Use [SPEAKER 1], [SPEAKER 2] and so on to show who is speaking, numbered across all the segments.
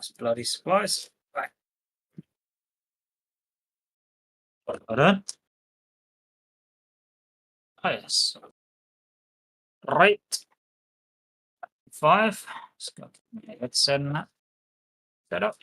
[SPEAKER 1] That's bloody supplies. Right. Hold on. Oh, yes. Right. 5. Let's send that. Set up.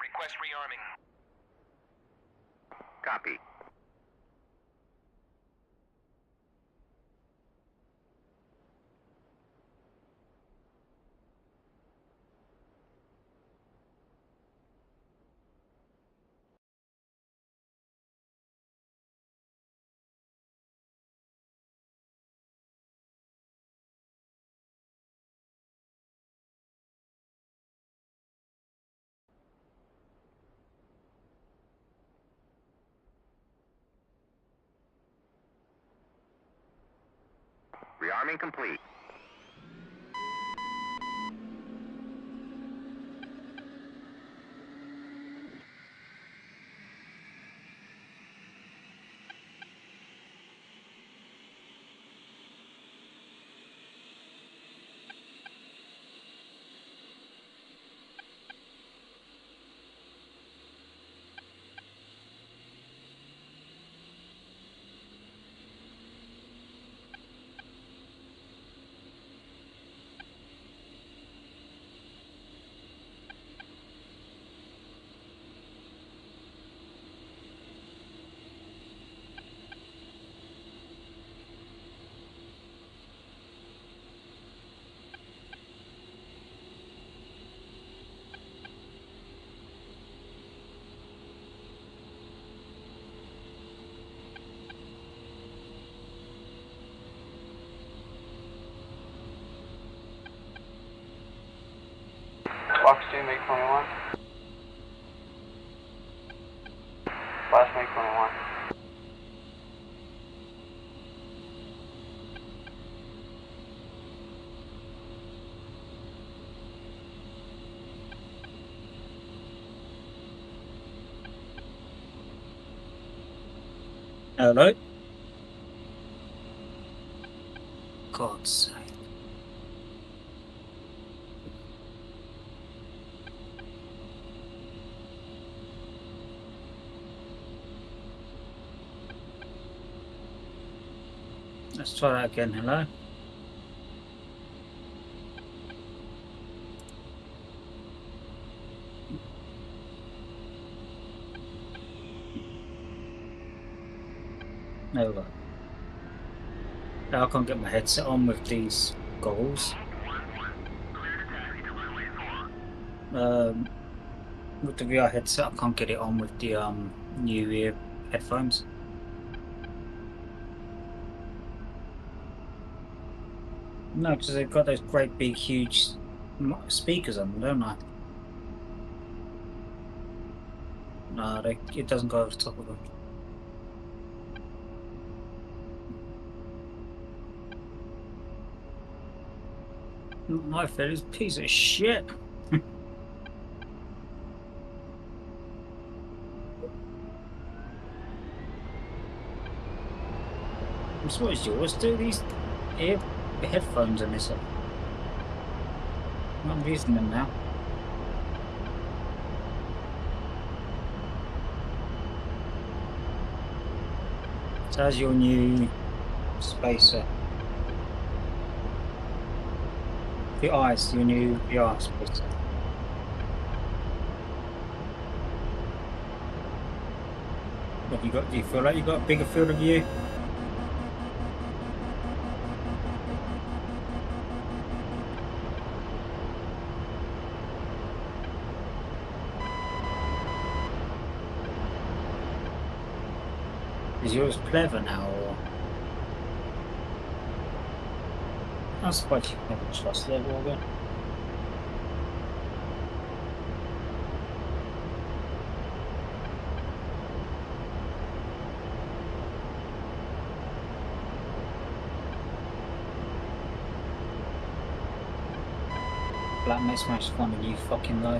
[SPEAKER 2] Request rearming. Copy. Rearming complete.
[SPEAKER 3] Box 2, make 21. Last make 21.
[SPEAKER 1] Hello. God's sake. Let's try that again. Hello. There we go. Now I can't get my headset on with these goggles. With the VR headset, I can't get it on with the new ear headphones. No, because they've got those great big huge speakers on them, don't I? No, it doesn't go over the top of them. My fella's a piece of shit. So what is yours? Do these headphones and this? I'm using them now. So how's your new spacer? Your eyes, your new VR spacer. What you got? Do you feel like you got a bigger field of view? Is yours clever now, or I suppose you can never trust level again. Black makes much fun of you fucking low.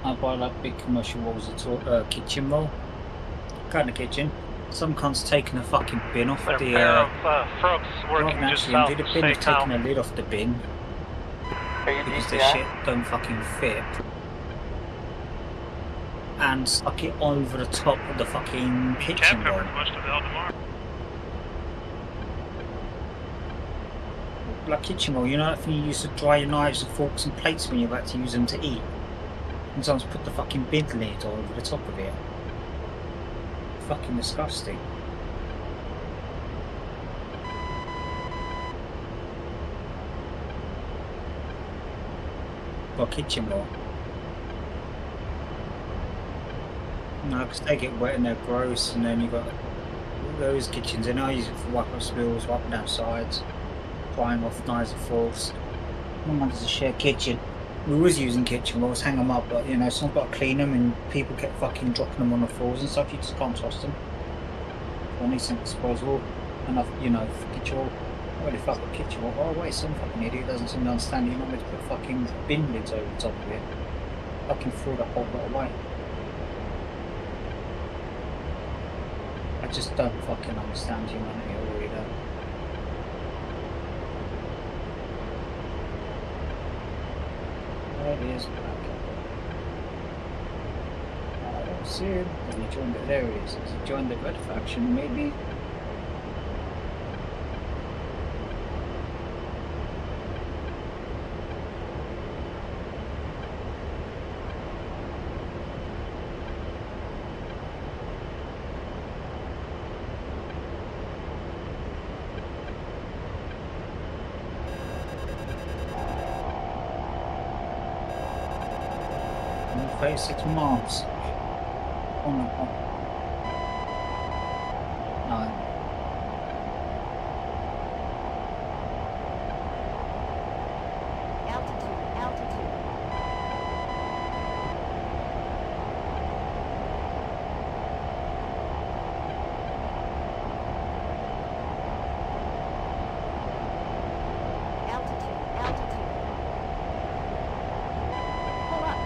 [SPEAKER 1] I buy like big commercial walls of kitchen roll. Go in the kitchen. Some cunt's taking a fucking bin off
[SPEAKER 4] There are
[SPEAKER 1] the
[SPEAKER 4] a pair of frogs working just south
[SPEAKER 1] the
[SPEAKER 4] of
[SPEAKER 1] bin is
[SPEAKER 4] State
[SPEAKER 1] taking
[SPEAKER 4] Town.
[SPEAKER 1] a lid off the bin
[SPEAKER 3] Are you
[SPEAKER 1] because the
[SPEAKER 3] DCS?
[SPEAKER 1] shit don't fucking fit. And stuck it over the top of the fucking kitchen roll.
[SPEAKER 4] Most of Eldemar.
[SPEAKER 1] Like kitchen roll, you know that thing you used to dry your knives and forks and plates when you're about to use them to eat? And someone's put the fucking bin lid over the top of it. Fucking disgusting. Or kitchen roll. No, because they get wet and they're gross, and then you've got those kitchens, and I use it for wipe up spills, wiping down sides, drying off knives and forks. No one has a shared kitchen. We was using kitchen rolls, hang them up, but you know, someone's got to clean them, and people kept fucking dropping them on the floors and stuff. You just can't trust them. I need something disposable. Enough, you know, kitchen roll. I really fuck with kitchen roll. Oh wait, some fucking idiot doesn't seem to understand. You want me to put fucking bin lids over the top of it. Fucking threw the whole lot away. I just don't fucking understand humanity, I really don't. There it is, black. I don't see him. Has he joined the areas? Has he joined the red faction, maybe? In 36 miles. Oh no. No.
[SPEAKER 5] Altitude. Altitude. Pull up.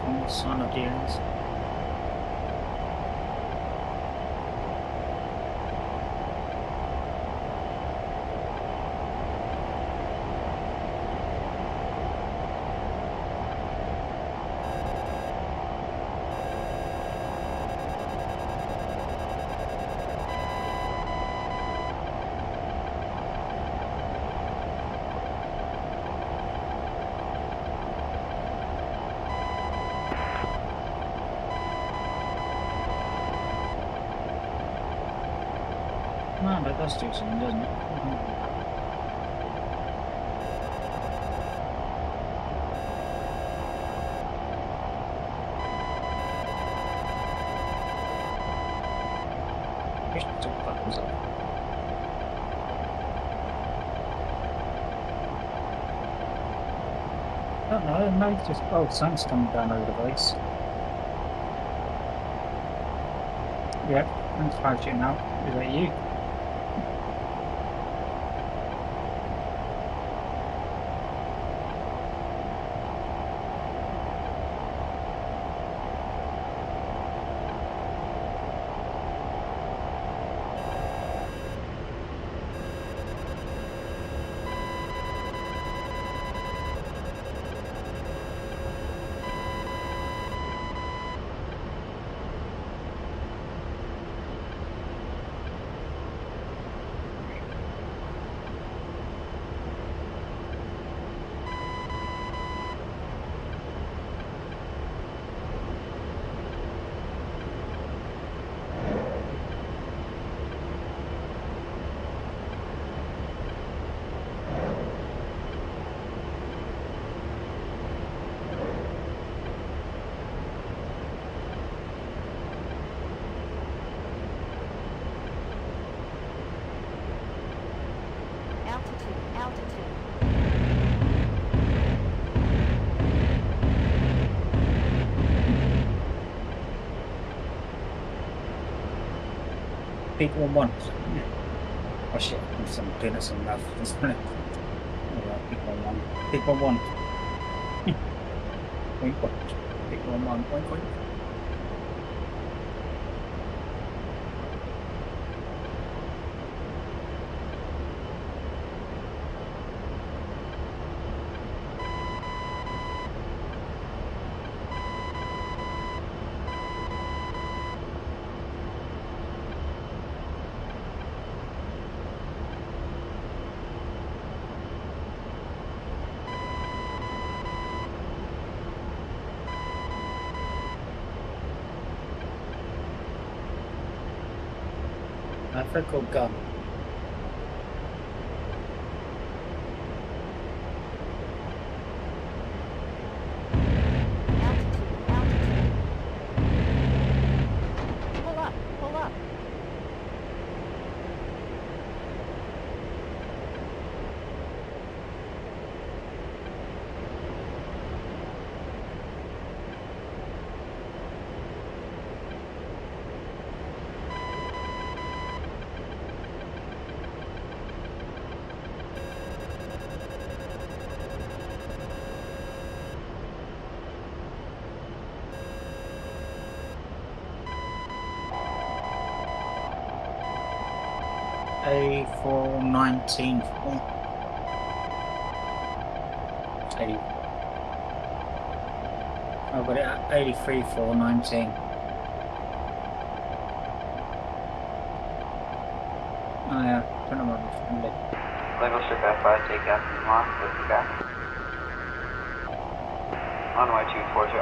[SPEAKER 1] on the sign of dealings. No, that does do something, doesn't it? Wish I took buttons up. I don't know, maybe just sun's coming down over the base. Yep, I'm parachuting out. Is that you?
[SPEAKER 5] Altitude.
[SPEAKER 1] Peak 1-1. Oh shit, I'm some peanuts on left. Alright, peak 1-1. Peak 1-1. Point. Peak 1-1. Point. Africa gun.
[SPEAKER 5] Altitude. Pull up.
[SPEAKER 1] A419. I've got it at 83,419. Oh yeah, don't know what it's from there.
[SPEAKER 6] Level ship F5, take Captain Mark, with the back. On my 240.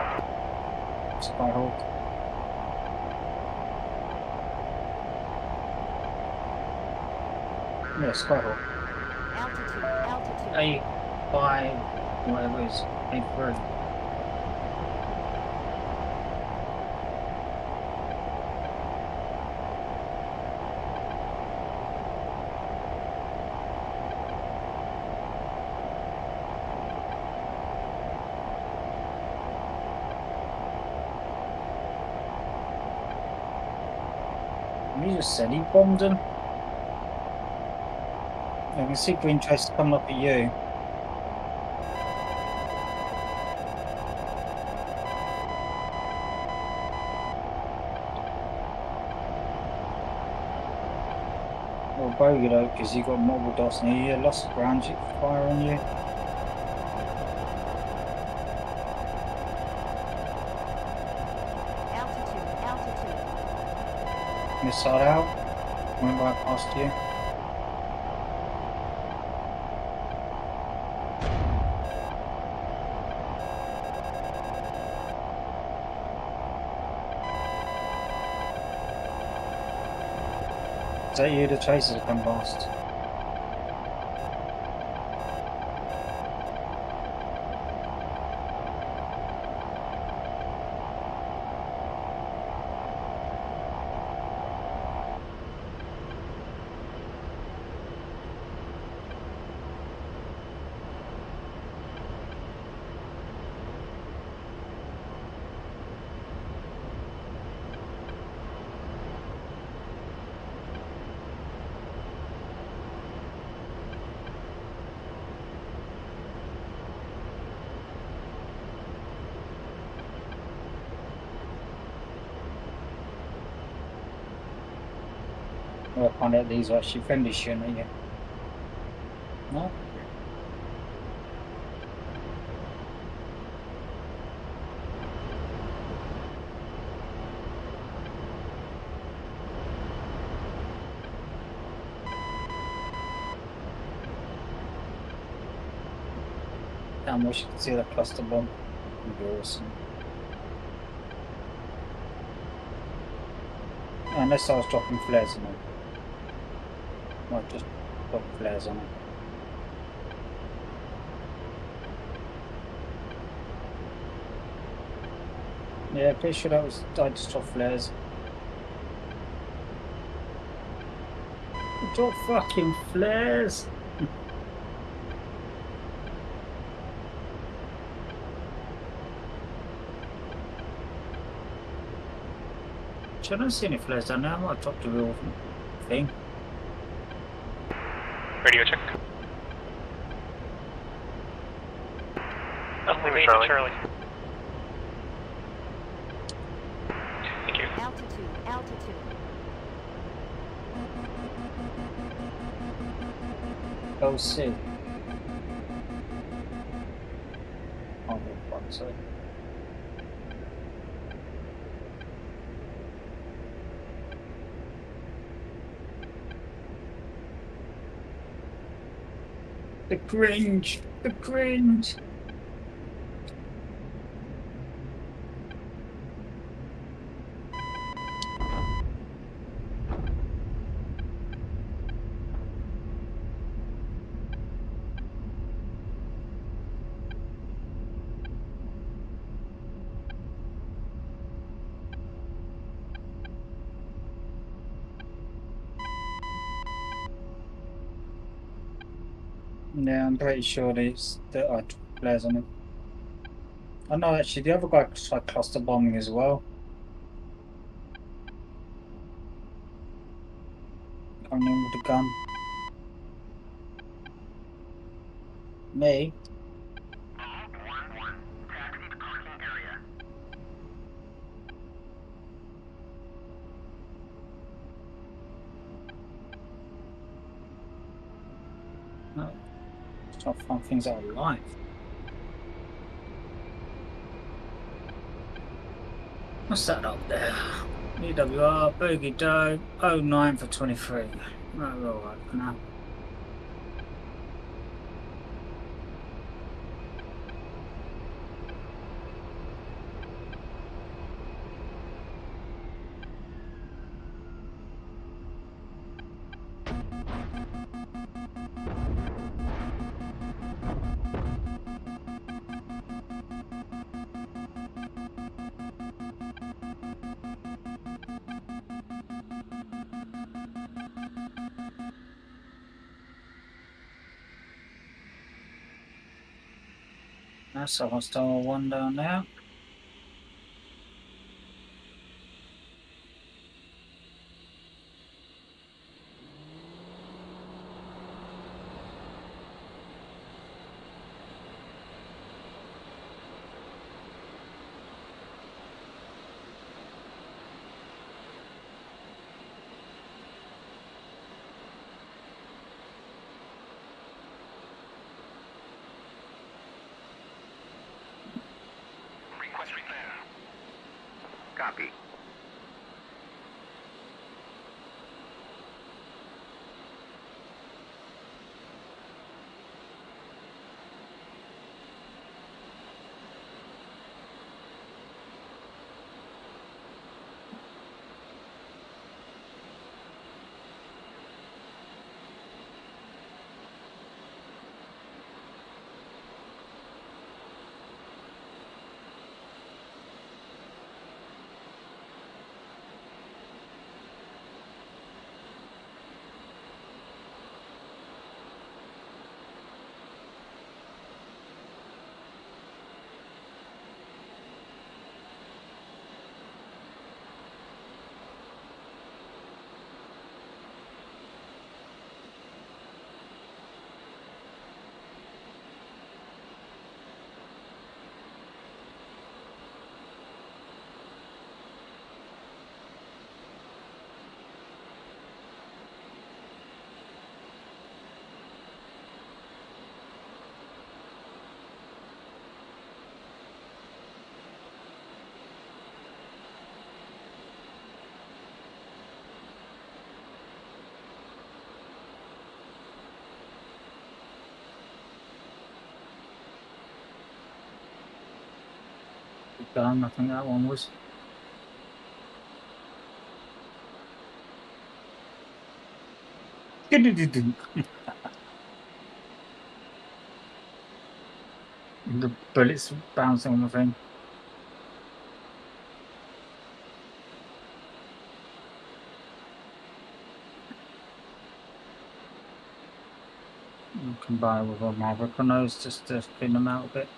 [SPEAKER 1] Skyhawk. Yeah, Skyhawk.
[SPEAKER 5] Altitude.
[SPEAKER 1] A5, whatever it is, A3. He just said he bombed him. I can see green trace coming up at you. bogey though, because you got multiple dots and you lost of ground fire on you.
[SPEAKER 5] Altitude.
[SPEAKER 1] Missile out. Went right past you. Is that you? The chasers have come past. I'll find out these are actually friendly shooting at you. No? Damn, wish you could see that cluster bomb. Would be awesome. Unless I was dropping flares on them. Might just drop flares on them. Yeah, pretty sure that was. I just dropped flares. Drop fucking flares! I don't see any flares down there. I might have dropped the real thing.
[SPEAKER 4] Radio check. Oh, remain
[SPEAKER 3] Charlie.
[SPEAKER 4] Charlie. Thank you.
[SPEAKER 5] Altitude.
[SPEAKER 1] Go see. Oh, for fuck's sake. The cringe! The cringe! Yeah, I'm pretty sure there are players on it. I know actually the other guy tried cluster bombing as well. Coming in with the gun. Me? No. Just trying to find things out alive. What's that up there? EWR, Bogey Doe, 09 for 23. Right, we're alright for now. That's a hostile one down there.
[SPEAKER 2] Copy.
[SPEAKER 1] Done. I think that one was. The bullets bouncing on the thing. You combine with a Maverick on those just to thin them out a bit.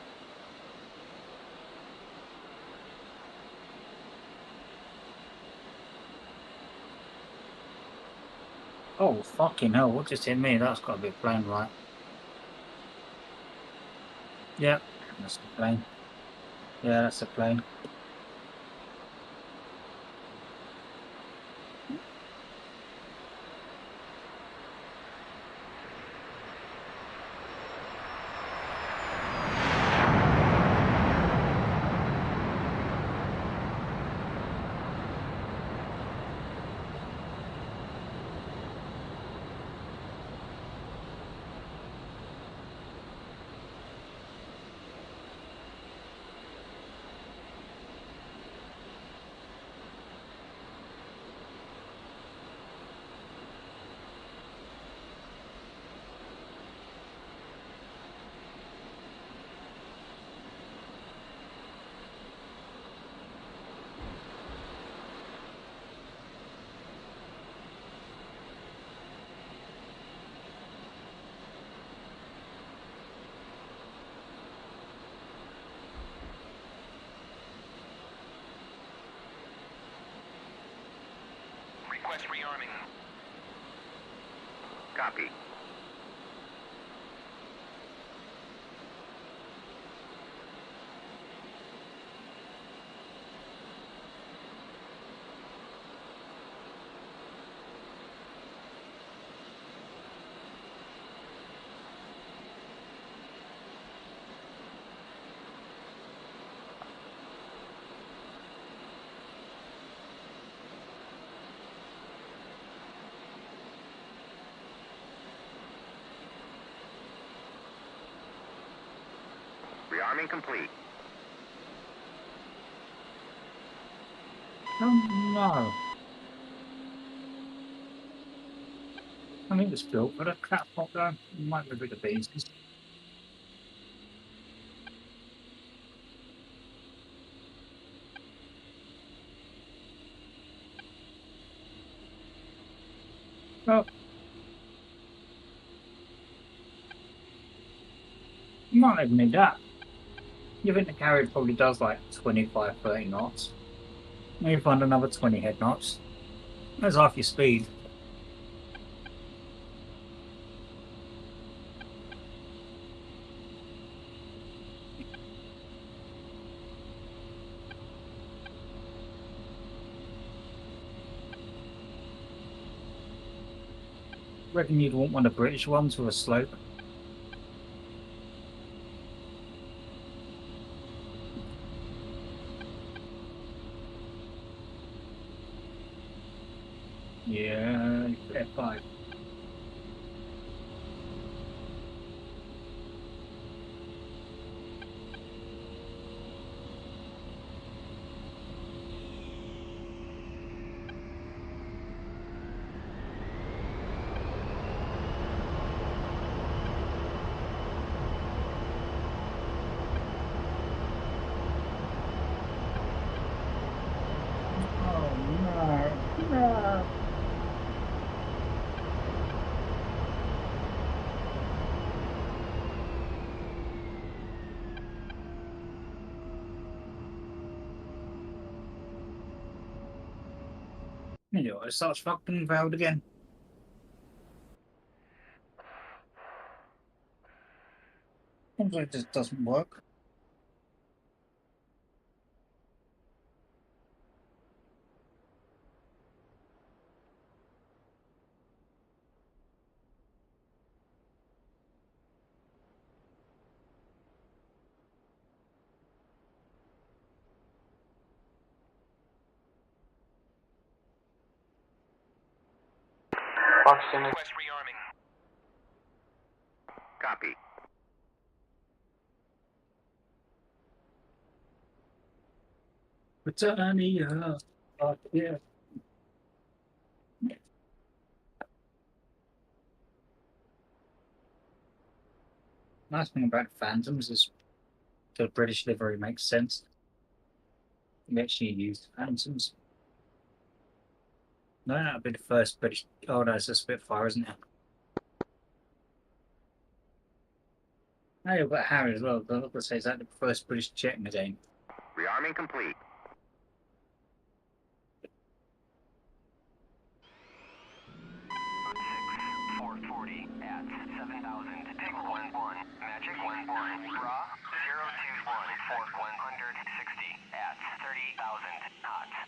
[SPEAKER 1] Oh, fucking hell, what just hit me? That's got to be a plane, right? Yep, that's the plane. Yeah, that's a plane.
[SPEAKER 2] Request rearming. Copy. Rearming complete.
[SPEAKER 1] Oh, no. I mean, it was built, but a crap pop though. Might be a bit of pieces. Well, you might even need that. You think the carrier probably does like 25, 30 knots. Maybe find another 20 head knots. That's half your speed. Reckon you'd want one of the British ones with a slope. Yeah, F5. Oh no, no. You know, it starts fucking valve again. Seems like it just doesn't work.
[SPEAKER 6] Proximity.
[SPEAKER 4] Request rearming.
[SPEAKER 2] Copy.
[SPEAKER 1] Return here. Oh, yeah. Nice thing about Phantoms is the British livery makes sense. We actually used Phantoms. No, that'd be the first British. Oh, no, it's a Spitfire, isn't it? Hey, but Harry as well. But let's say, is that the first British jet in the game?
[SPEAKER 2] Rearming complete.
[SPEAKER 3] At 7,000. Take 1-1. Magic 1-1. Bra 021. For 160. At 30,000 knots.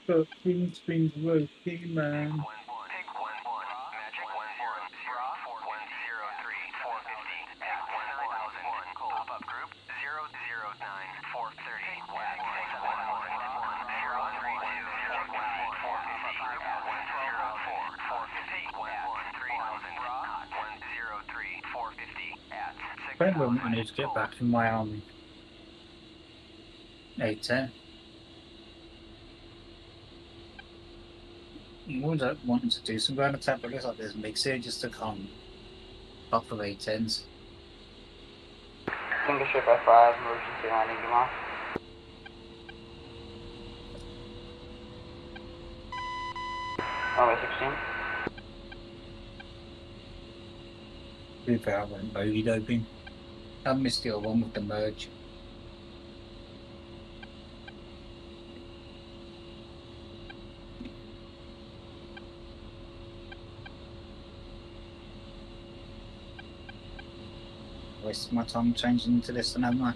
[SPEAKER 1] But King Springs Rocky Man.
[SPEAKER 3] 1-1. Take 1-1. Magic 1-1. Bra 103. 450. At 1,001. Pop-up group 009. 430. At 7,000. 032. 450. At 104. 450. At 3,000. Bra 103. 450. At
[SPEAKER 1] I think
[SPEAKER 3] 6,000.
[SPEAKER 1] I need to get back in my army. 810. What I wanting to do some ground attack, but I guess like there's mixer just to come off of 810s.
[SPEAKER 6] Single ship F5, emergency landing, come off. Runway 16.
[SPEAKER 1] Be fair, I went bogey doping. I missed the other one with the merge. Wasted my time changing into this and haven't I?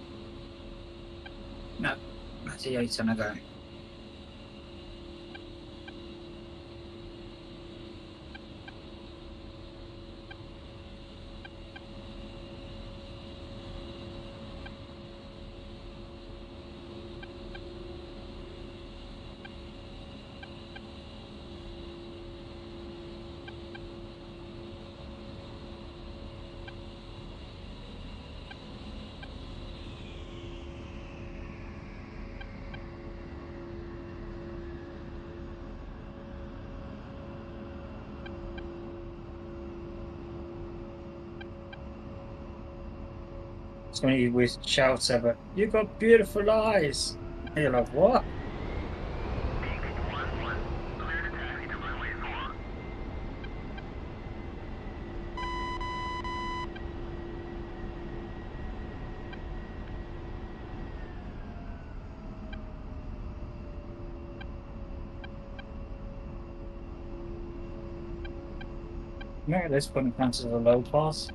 [SPEAKER 1] No, that's the 8 and I go. Somebody with shouts ever, "You got beautiful eyes!" And you're like, what? No, this one counts as a low pass.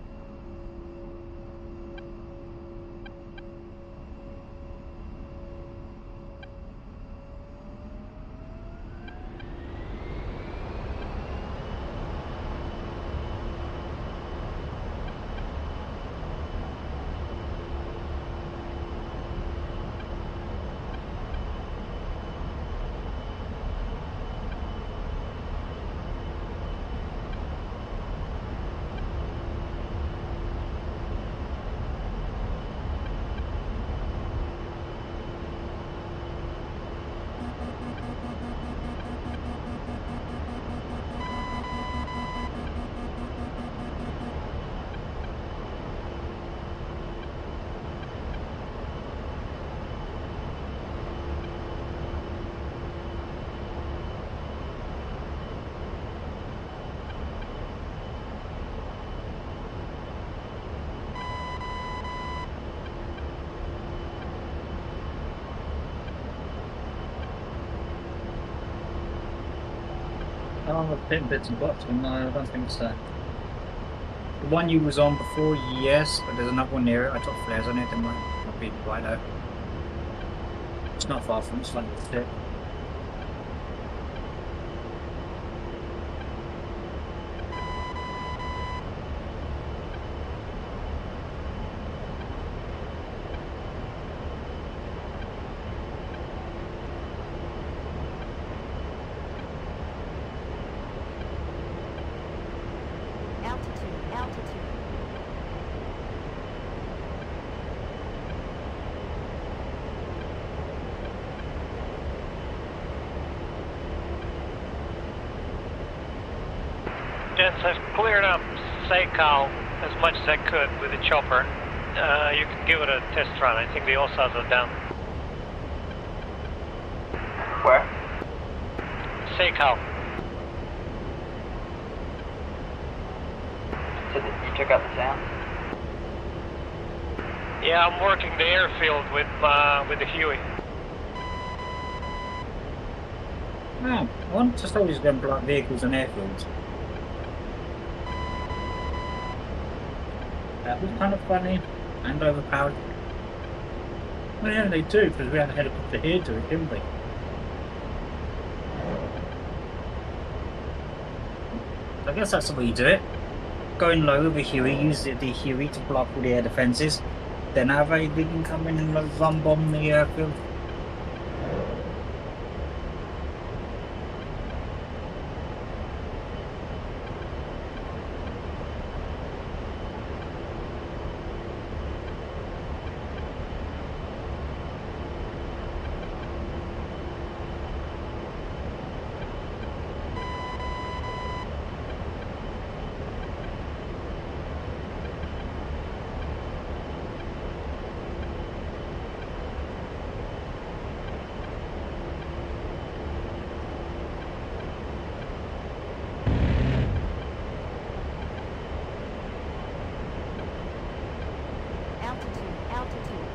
[SPEAKER 1] Oh, I've been bits and bobs, but no, I don't think so. The one you was on before, yes, but there's another one near it. I got flares on it, they might not be right though. It's not far from it's like the tip.
[SPEAKER 5] Altitude, altitude.
[SPEAKER 4] Gents, I've cleared up Seikal as much as I could with the chopper. You can give it a test run. I think the OSAs are down.
[SPEAKER 6] Where?
[SPEAKER 4] Seikal.
[SPEAKER 6] So that you took out the sound?
[SPEAKER 4] Yeah, I'm working the airfield with the Huey.
[SPEAKER 1] No, I want to start just going for like vehicles and airfields. That was kind of funny and overpowered. Well, yeah, they do, because we had a helicopter here to it, didn't we? I guess that's the way you do it. Going low with Huey, use the Huey to block all the air defences. Then have a big can come in and like, run bomb the airfield.
[SPEAKER 5] Altitude, altitude.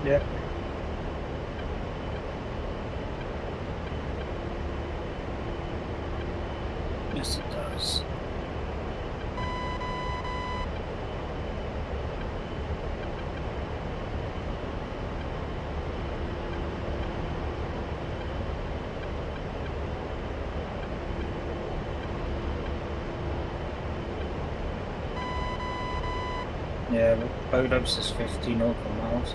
[SPEAKER 1] Yeah. Yes, it does. Yeah, but Bodob's is 50 nautical miles.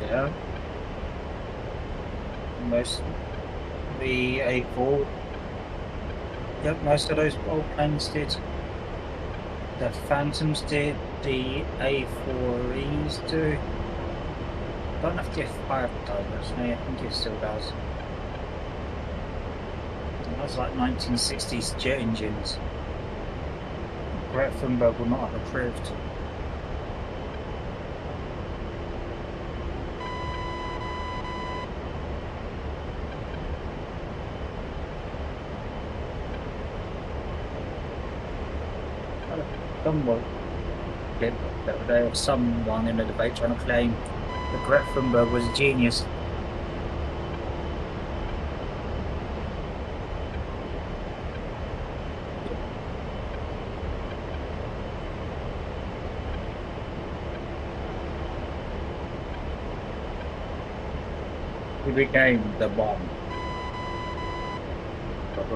[SPEAKER 1] Yeah. Most the A4. Yep, most of those old planes did. The Phantoms did, the A4Es do. Don't know if the F5 does, actually. I think it still does. That's like 1960s jet engines. Brett Thunberg will not have approved. Someone, there was someone in the debate trying to claim that Brett Thunberg was a genius. He became the bomb.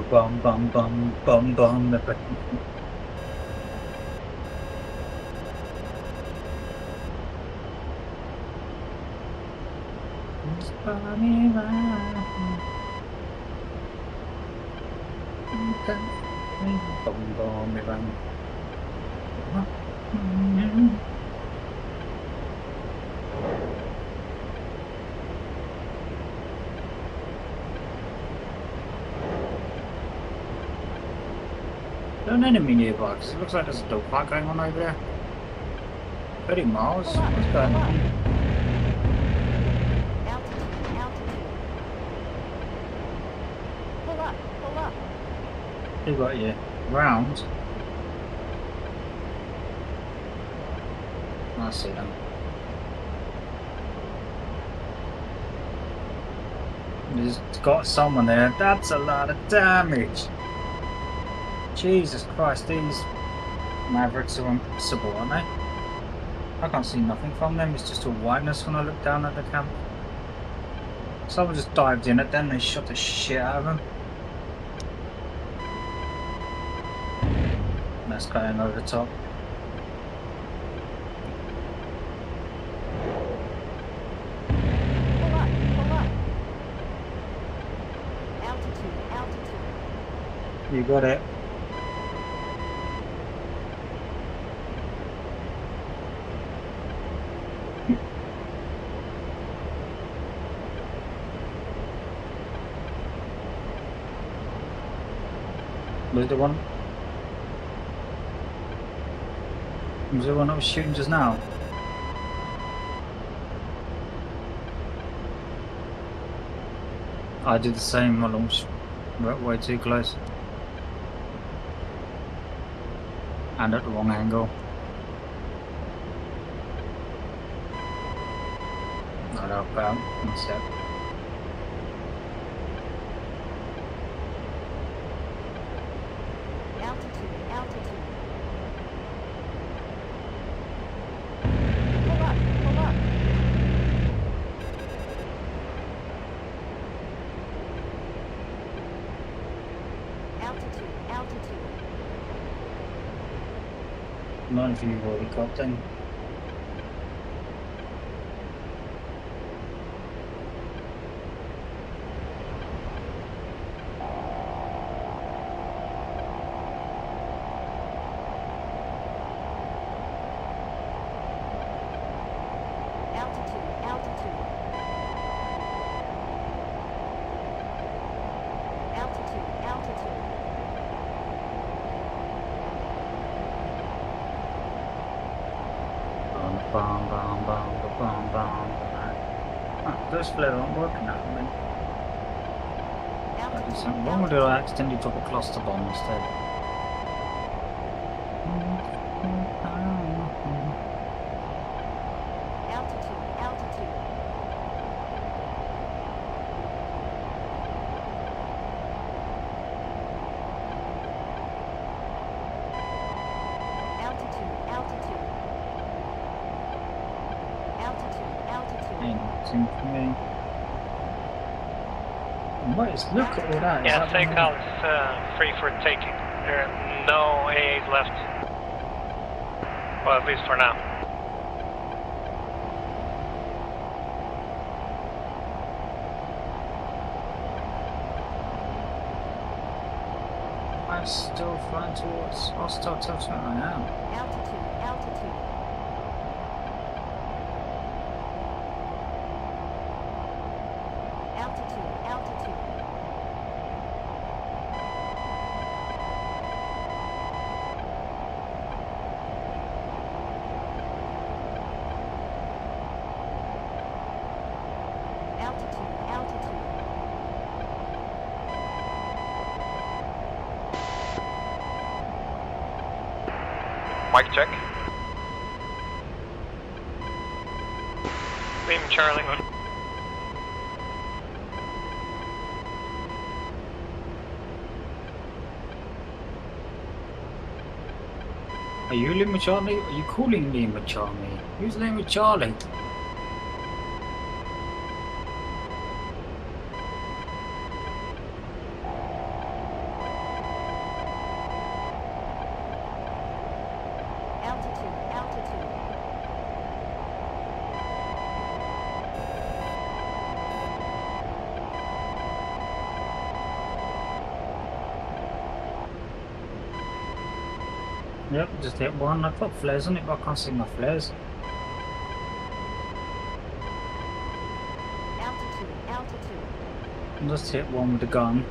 [SPEAKER 1] Bum bum bum bum bum. Bomb me van. There's an enemy nearby because it looks like there's a dog fight going on over there. 30 miles?
[SPEAKER 5] Pull up,
[SPEAKER 1] What's
[SPEAKER 5] pull
[SPEAKER 1] going
[SPEAKER 5] up.
[SPEAKER 1] on?
[SPEAKER 5] Altitude, altitude. Pull up, pull up.
[SPEAKER 1] You got your round. I see them. There's got someone there. That's a lot of damage. Jesus Christ, these Mavericks are impossible, aren't they? I can't see nothing from them. It's just all whiteness when I look down at the camp. Someone just dived in at them. They shot the shit out of them. That's going over the top.
[SPEAKER 5] Pull up, pull up. Altitude, altitude.
[SPEAKER 1] You got it. Was the one? Was the one that was shooting just now? I did the same. I launched way too close. And at the wrong angle. Not up out. One sec.
[SPEAKER 5] Altitude, altitude. Pull up, pull up. Altitude, altitude.
[SPEAKER 1] None of you have already got them.
[SPEAKER 5] Altitude, altitude. Altitude, altitude.
[SPEAKER 1] Bam, bam, bam, bam, bam. Those flares aren't working out. I mean, I did something wrong, or did I accidentally drop a cluster bomb instead?
[SPEAKER 5] Altitude, altitude. Altitude, altitude. Altitude, altitude.
[SPEAKER 1] Ain't nothing for me. What is, look at all that.
[SPEAKER 4] Yeah,
[SPEAKER 1] Is that
[SPEAKER 4] SACAL is free for taking. There are no AAs left. Well, at least for now.
[SPEAKER 1] I'm still flying towards hostile territory. I am.
[SPEAKER 5] Altitude, altitude. Altitude, altitude. Altitude, altitude.
[SPEAKER 3] Mic check.
[SPEAKER 4] Beam Charlie.
[SPEAKER 1] Are you Lima Charlie? Are you calling Lima Charlie? Who's Lima Charlie?
[SPEAKER 5] Altitude, altitude.
[SPEAKER 1] Yep, just hit one. I put flares on it, but I can't see my flares.
[SPEAKER 5] Altitude, altitude.
[SPEAKER 1] I just hit one with the gun.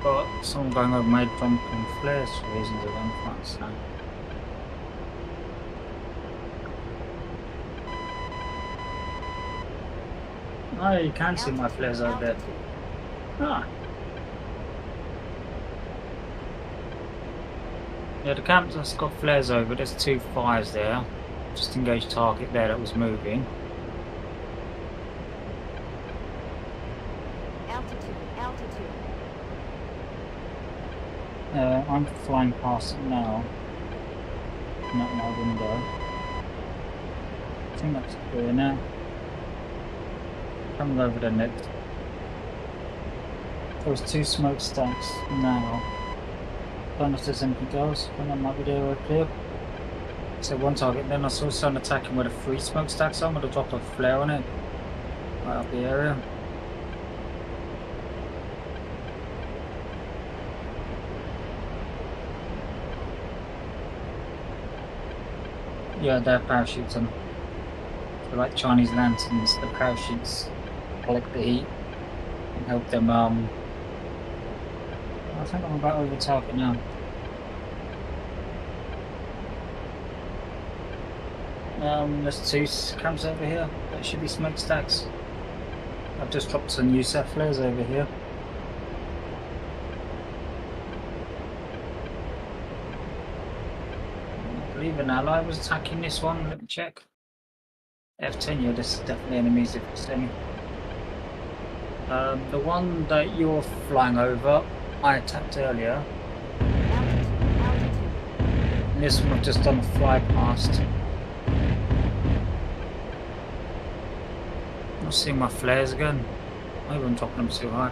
[SPEAKER 1] But someone going over my jumping flares for reasons I don't understand. Oh, you can see my flares over there.
[SPEAKER 5] Altitude.
[SPEAKER 1] Ah. Yeah, the camp just got flares over. There's 2 fires there. Just engaged target there that was moving.
[SPEAKER 5] Altitude, altitude.
[SPEAKER 1] I'm flying past it now. Not my window. I think that's clear now. Coming over the next. There's 2 smokestacks now. Don't know if there's anything else, but that might be there or clear. So 1 target, then I saw someone attacking with a 3 smokestacks on, would have dropped a flare on it. Right up the area. Yeah, they're parachutes on. They're like Chinese lanterns, the parachutes collect the heat and help them, I think I'm about over target now. There's 2 camps over here. That should be smokestacks. I've just dropped some USAF flares over here. I believe an ally was attacking this one. Let me check. F10, yeah, this is definitely enemies if it's any. The one that you're flying over, I attacked earlier.
[SPEAKER 5] Altitude, altitude.
[SPEAKER 1] And this one I've just done a fly past. Not seeing my flares again. Maybe I'm dropping them too high.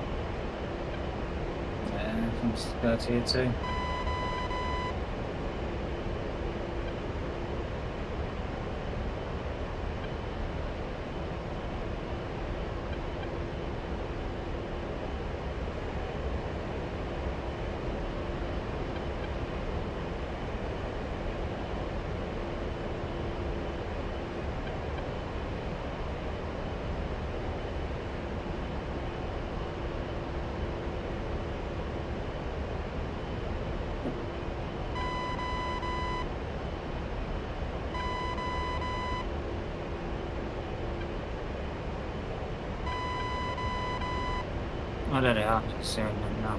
[SPEAKER 1] Yeah, I'm 30 here too. Oh, there they are. Just seeing them now.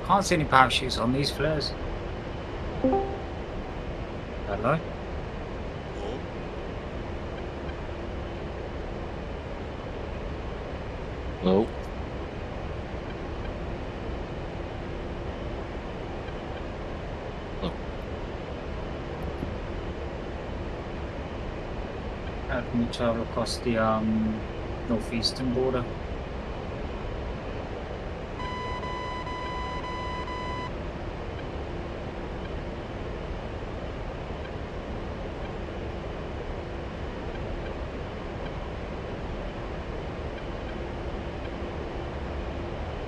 [SPEAKER 1] Can't see any parachutes on these flares. Hello?
[SPEAKER 7] Hello? Oh.
[SPEAKER 1] How can you travel across the northeastern border?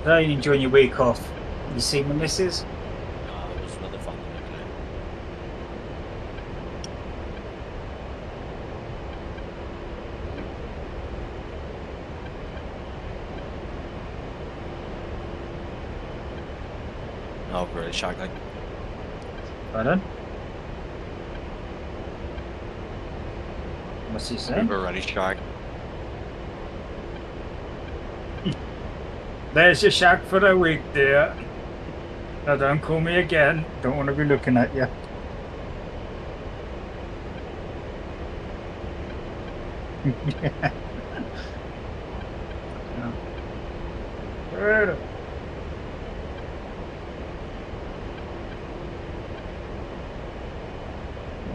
[SPEAKER 1] How are you enjoying your week off? You seen the missus?
[SPEAKER 7] It was really fun the other day. Oh, great, shotgun.
[SPEAKER 1] Pardon? What's he saying?
[SPEAKER 7] We're ready, shark.
[SPEAKER 1] There's your shack for the week, dear. Now don't call me again. Don't want to be looking at you. Yeah.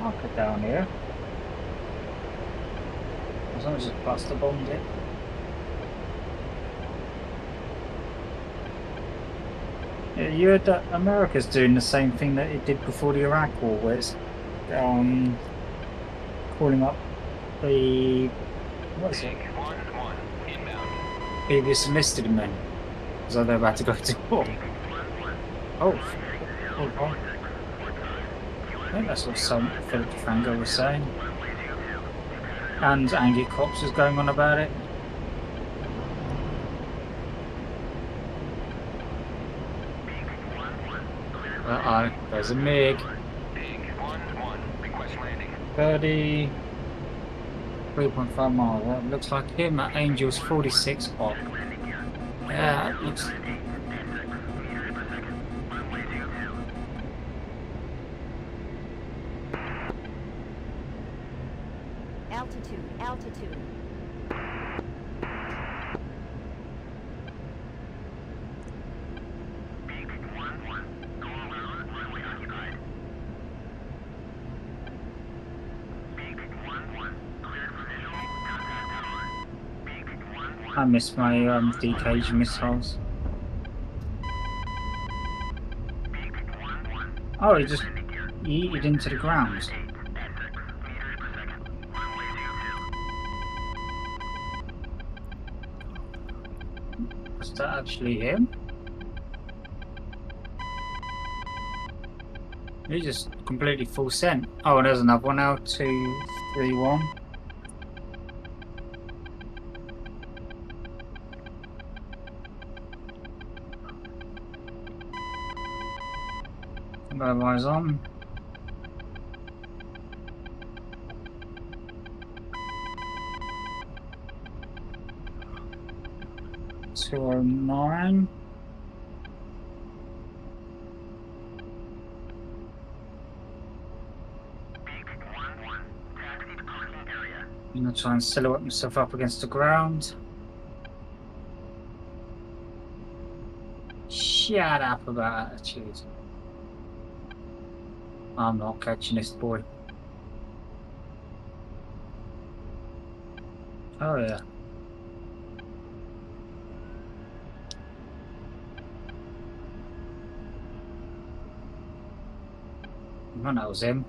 [SPEAKER 1] marker down here. As long as it's cluster bombed it. Yeah, you heard that America's doing the same thing that it did before the Iraq War, where it's calling up the previous enlisted men, as though they're about to go to war. Oh, hold on. I think that's what Philip DeFranco was saying. And Andy Cox was going on about it. Uh-oh, there's a MiG. 3.5 miles. That looks like him at Angels 46 off. Yeah, it looks...
[SPEAKER 5] Altitude.
[SPEAKER 1] I missed my DK missiles. Oh, he just yeeted into the ground. Is that actually him? He just completely full sent. Oh, there's another one now. 231. Got eyes on. $209. I'm gonna try and silhouette myself up against the ground. Shut up about attitude. I'm not catching this boy. Oh yeah. I know that was him.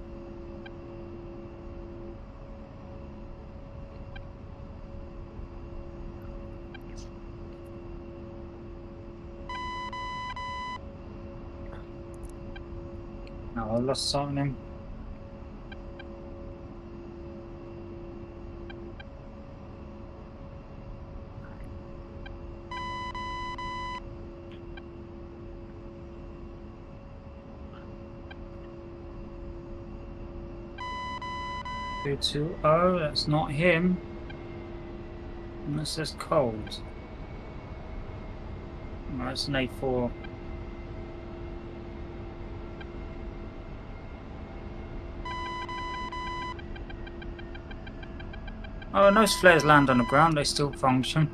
[SPEAKER 1] No, I lost sight of him. Oh, that's not him. And that says cold. Well, that's an A4. Oh, those flares land on the ground, they still function.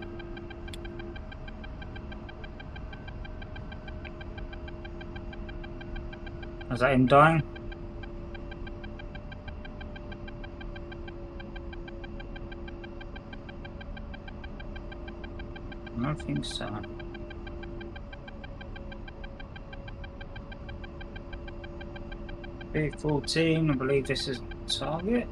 [SPEAKER 1] Is that him dying? I don't think so. B14, I believe this is target.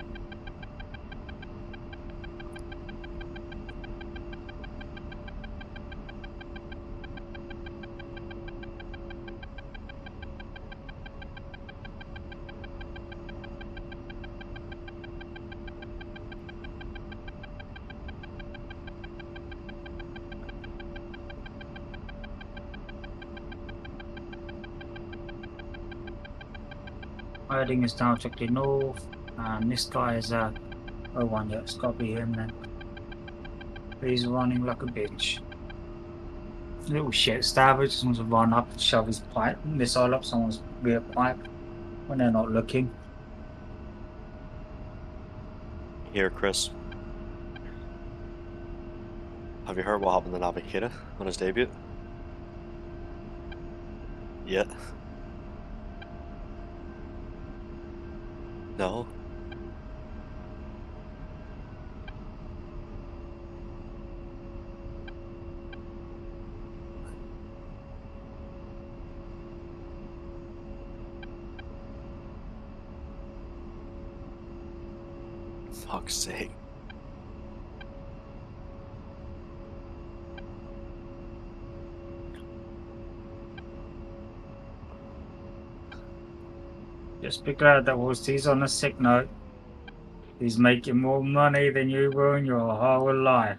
[SPEAKER 1] Heading is directly north, and this guy is oh one, yeah, it's got to be him then. He's running like a bitch. Little shit stabber just wants to run up and shove his pipe, missile up someone's rear pipe when they're not looking.
[SPEAKER 8] Here, Chris. Have you heard what happened to Navigator on his debut? Yeah. No. Fuck's sake.
[SPEAKER 1] Just be glad that whilst he's on a sick note, he's making more money than you will in your whole life.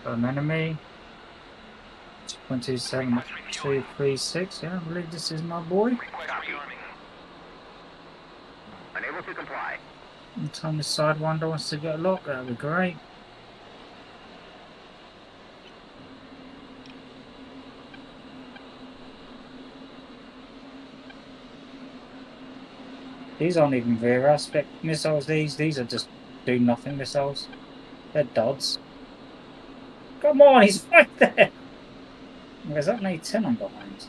[SPEAKER 1] An enemy. 27236. Yeah, I believe this is my boy.
[SPEAKER 2] Request rearming. Unable to comply.
[SPEAKER 1] Anytime the Sidewinder wants to get locked, that'd be great. These aren't even rear aspect missiles, these are just do nothing missiles. They're dods. Come on, he's right there! There's that an A10 on behind.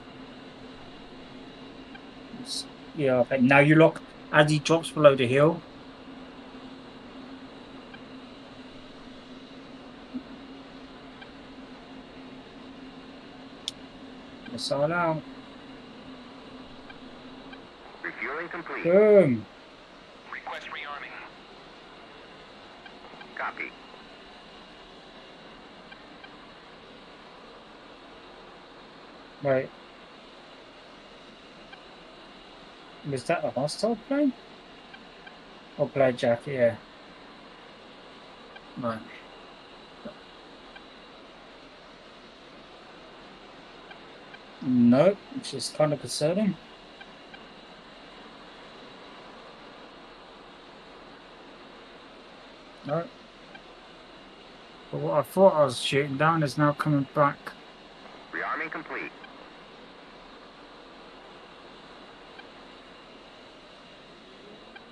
[SPEAKER 1] Yeah, okay. Now you lock as he drops below the hill. Missile out.
[SPEAKER 2] Refueling complete.
[SPEAKER 1] Boom!
[SPEAKER 2] Request rearming. Copy.
[SPEAKER 1] Wait. Was that a hostile plane? Or blade jacket, yeah. Right. Nope, which is kind of concerning. No. But what I thought I was shooting down is now coming back.
[SPEAKER 2] Rearming complete.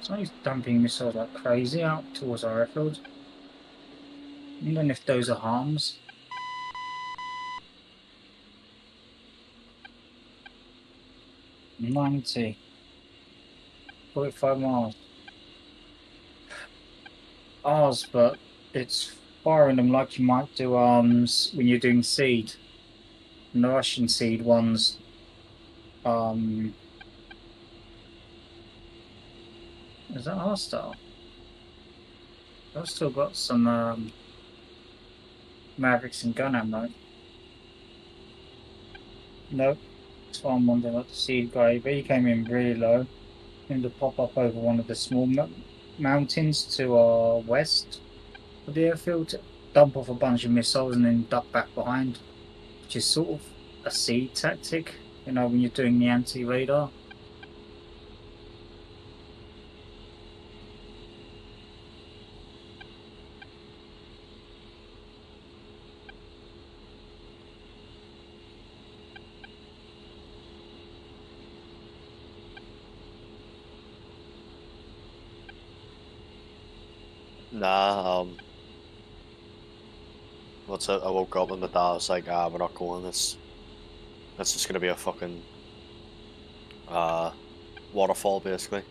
[SPEAKER 1] So he's dumping missiles like crazy out towards our airfield. Even if those are harms. $90. 45 miles. Ours, but it's firing them like you might do when you're doing seed. And the Russian seed ones, is that hostile? I've still got some Mavericks and gun ammo. Nope. That's why I'm wondering about the seed guy, but he came in really low. Him to pop up over one of the small mountains to our west of the airfield, dump off a bunch of missiles and then duck back behind, which is sort of a seed tactic, you know, when you're doing the anti-radar.
[SPEAKER 8] Nah, what's it? I woke up and my dad was like, we're not going, this just gonna be a fucking, waterfall, basically.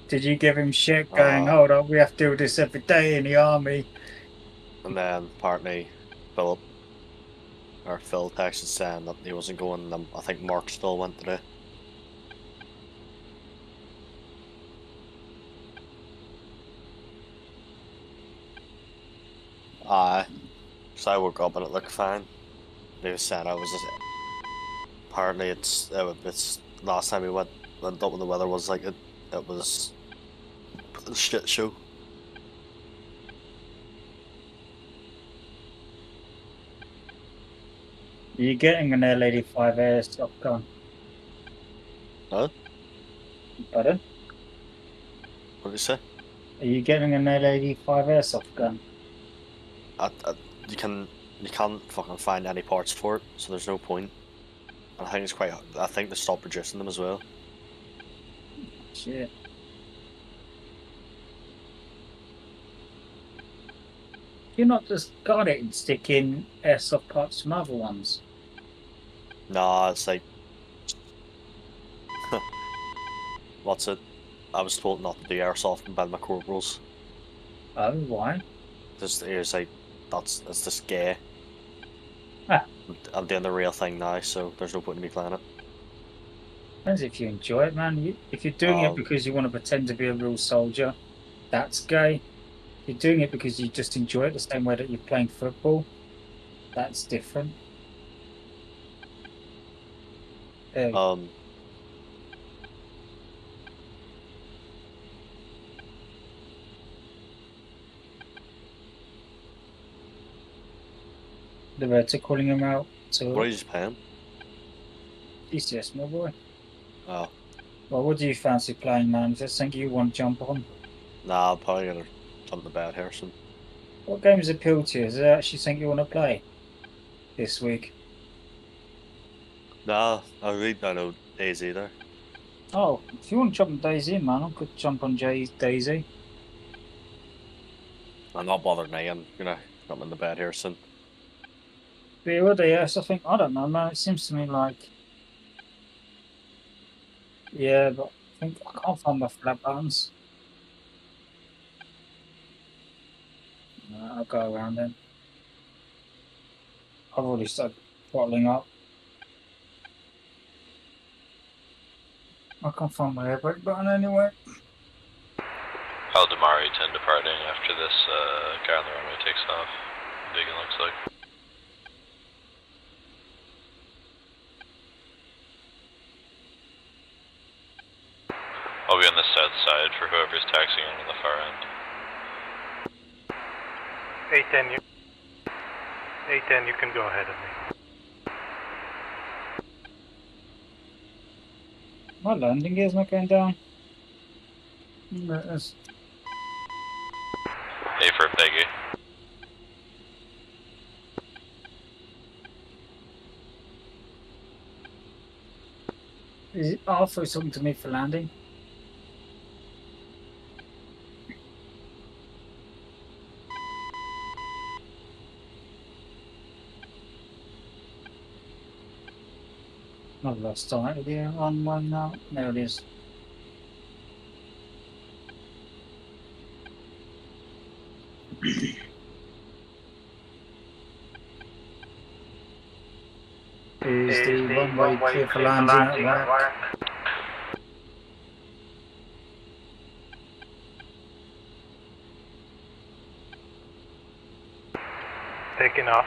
[SPEAKER 1] Did you give him shit going, hold on, we have to do this every day in the army?
[SPEAKER 8] And then apparently Phil texted saying that he wasn't going, and I think Mark still went today. So I woke up and it looked fine. They were saying I was just, apparently it's last time we went up when the weather was like it was a shit show.
[SPEAKER 1] Are you getting an L85 airsoft gun?
[SPEAKER 8] Huh?
[SPEAKER 1] Pardon?
[SPEAKER 8] What did you say?
[SPEAKER 1] Are you getting an L85 airsoft gun?
[SPEAKER 8] you can't fucking find any parts for it, so there's no point. And I think it's quite. I think they stopped producing them as well.
[SPEAKER 1] Shit. You not just got it and stick in airsoft parts from other ones?
[SPEAKER 8] Nah, it's like. What's it? I was told not to do airsoft and ban my corporals.
[SPEAKER 1] Oh, why?
[SPEAKER 8] It's like that's just gay.
[SPEAKER 1] Ah.
[SPEAKER 8] I'm doing the real thing now, so there's no point in me playing it.
[SPEAKER 1] Depends if you enjoy it, man. If you're doing it because you want to pretend to be a real soldier, that's gay. If you're doing it because you just enjoy it the same way that you're playing football, that's different. The Reds are calling him out. So
[SPEAKER 8] What are you just playing?
[SPEAKER 1] DCS, my boy.
[SPEAKER 8] Oh.
[SPEAKER 1] Well, what do you fancy playing, man? Is there something you want to jump on?
[SPEAKER 8] Nah, I'm probably gonna jump the bed here soon.
[SPEAKER 1] What games appeal to you? Is there actually something you want to play this week?
[SPEAKER 8] Nah, I really don't know Daisy either.
[SPEAKER 1] Oh, if you want to jump on Daisy, man, I could jump on Daisy.
[SPEAKER 8] I'm not bothered me. I'm gonna jump in the bed here soon.
[SPEAKER 1] But would they? Yes, I think I don't know, man. It seems to me like, yeah, but I think I can't find my flat buttons. I'll go around then. I've already started throttling up. I can't find my air brake button anyway.
[SPEAKER 3] Aldemari 10 departing after this guy on the runway takes off. Vegan looks like. I'll be on the south side for whoever's taxiing on the far end.
[SPEAKER 4] 810, you can go ahead of me.
[SPEAKER 1] My landing gear's not going down. That's...
[SPEAKER 3] A for Peggy.
[SPEAKER 1] Is it Arthur talking to me for landing? I've lost sight here on one now. There it is. Is the runway clear for landing at work?
[SPEAKER 4] Taking off.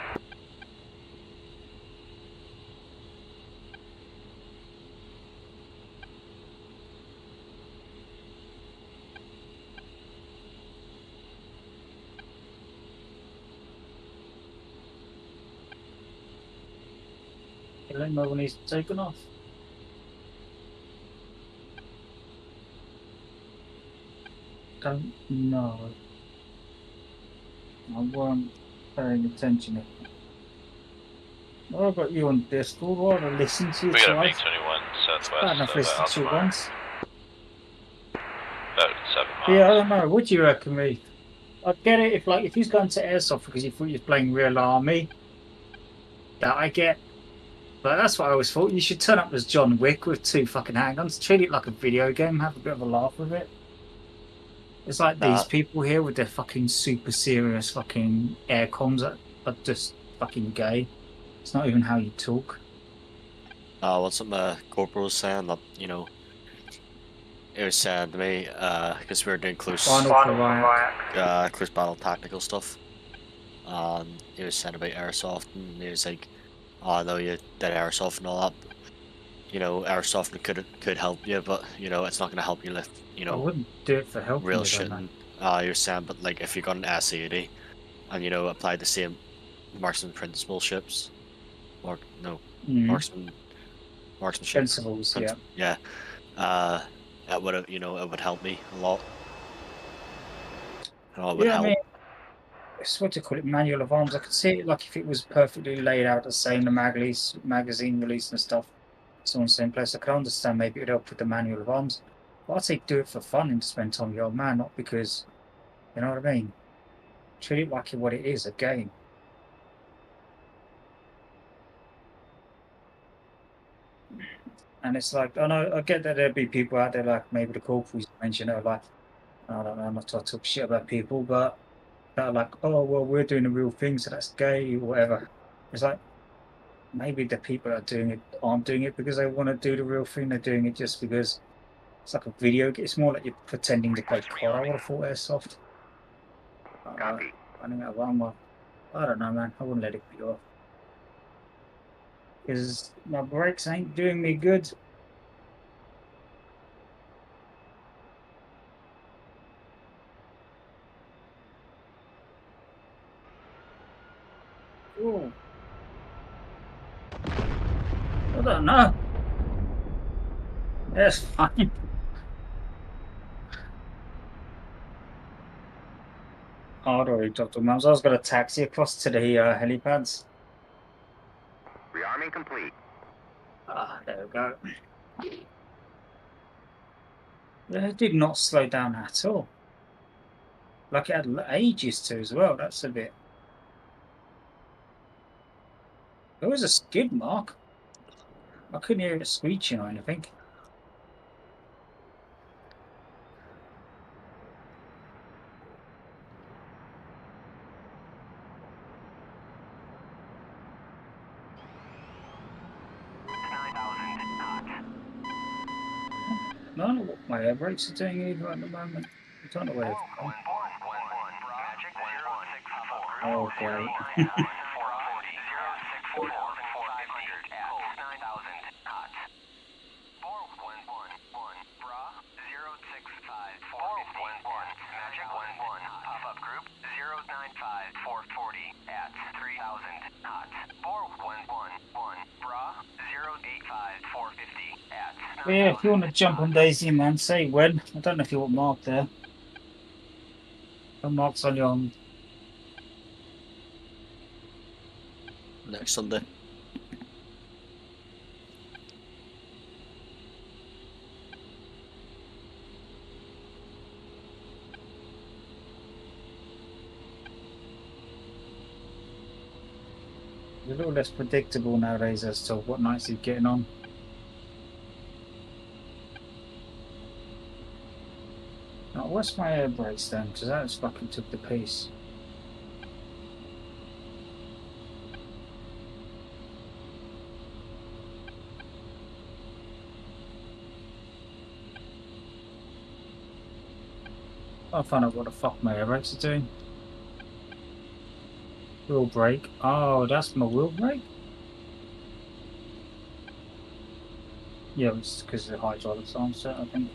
[SPEAKER 1] Let me know when he's taken off. Don't know. I weren't paying attention. Well, I've got you on Discord. Why don't I listen to you
[SPEAKER 3] We got a
[SPEAKER 1] twice?
[SPEAKER 3] MiG-21 southwest
[SPEAKER 1] Bad enough
[SPEAKER 3] of
[SPEAKER 1] listening to you
[SPEAKER 3] Aldemari.
[SPEAKER 1] once.
[SPEAKER 3] About 7 miles.
[SPEAKER 1] Yeah, I don't know. What do you reckon, me? I'd get it if he's going to airsoft because he thought he was playing real army. That I get. But that's what I always thought. You should turn up as John Wick with 2 fucking handguns, treat it like a video game, have a bit of a laugh with it. It's like these people here with their fucking super serious fucking air comms that are just fucking gay. It's not even how you talk.
[SPEAKER 8] What's my corporal was saying that, you know, it was saying to me, because we were doing close battle tactical stuff, and he was saying about airsoft, and he was like, oh no, you did airsoft and all that, but, you know, airsoft could help you, but, you know, it's not going to help you lift, you know,
[SPEAKER 1] I wouldn't do it for helping
[SPEAKER 8] real
[SPEAKER 1] you,
[SPEAKER 8] shit.
[SPEAKER 1] though,
[SPEAKER 8] And you were saying, but like, if you got an S80, and, you know, applied the same marksman principleships, or, no, marksmanship.
[SPEAKER 1] Principles, yeah.
[SPEAKER 8] Yeah. It would have, you know, it would help me a lot. And it would
[SPEAKER 1] Yeah,
[SPEAKER 8] help.
[SPEAKER 1] I mean, what do you call it, manual of arms. I could see it like if it was perfectly laid out the same, the magazine release and stuff, so on the same place. I could understand maybe it would help with the manual of arms. But I'd say do it for fun and to spend time with your old man, not because, you know what I mean? Treat it like what it is, a game. And it's like, I know, I get that there'll be people out there like maybe the corporals you mentioned are like, I don't know, I'm not trying to talk shit about people, but that are like, oh, well, we're doing the real thing, so that's gay or whatever. It's like, maybe the people that are doing it aren't doing it because they want to do the real thing. They're doing it just because it's like a video. It's more like you're pretending to play COD. I would have thought airsoft.
[SPEAKER 2] Copy.
[SPEAKER 1] I think that one. I don't know, man. I wouldn't let it be off because my brakes ain't doing me good. Oh, I don't know. That's fine. Oh, I'd already talked to Mums. I was going to taxi across to the helipads.
[SPEAKER 2] Rearming complete.
[SPEAKER 1] Ah, there we go. It did not slow down at all. Like it had ages to as well. That's a bit. There was a skid mark. I couldn't hear it screeching or anything. I don't know what my air brakes are doing either at the moment. I don't know where they've gone. Oh, great. But yeah, if you want to jump on Daisy, man, say when. I don't know if you want Mark there. Mark's on your
[SPEAKER 8] Next Sunday.
[SPEAKER 1] a little less predictable nowadays as to what nights he's getting on. Now, what's my air brakes then? Because that just fucking took the piece. I'll find out what the fuck my air brakes are doing. Wheel brake. Oh, that's my wheel brake? Yeah, it's because the hydraulics aren't set, I think.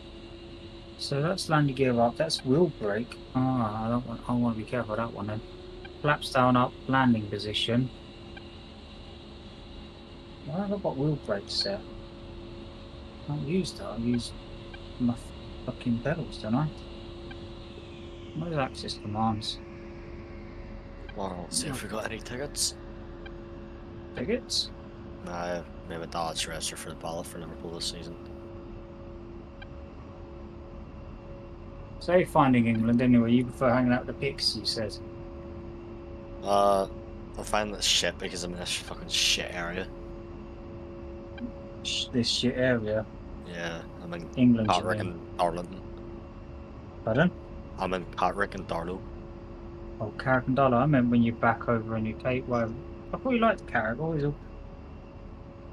[SPEAKER 1] So that's landing gear up, that's wheel brake. I want to be careful of that one then. Flaps down up, landing position. Why have I got wheel brakes set? I don't use that, I use my fucking pedals, don't I? What is access commands?
[SPEAKER 8] Well, let's see if we got any tickets.
[SPEAKER 1] Tickets?
[SPEAKER 8] Nah, maybe Dodge register for the ballot for Liverpool this season.
[SPEAKER 1] Say finding England anyway, you prefer hanging out with the pigs, you said.
[SPEAKER 8] I find this shit because I'm in this fucking shit area.
[SPEAKER 1] This shit area?
[SPEAKER 8] Yeah, I'm in
[SPEAKER 1] England,
[SPEAKER 8] Carrick and Darlington.
[SPEAKER 1] Pardon?
[SPEAKER 8] I'm in Carrick and Darlow.
[SPEAKER 1] Oh, Carrick and Darlow. I meant when you're back over in your Cape. Well, I thought you liked Carrick.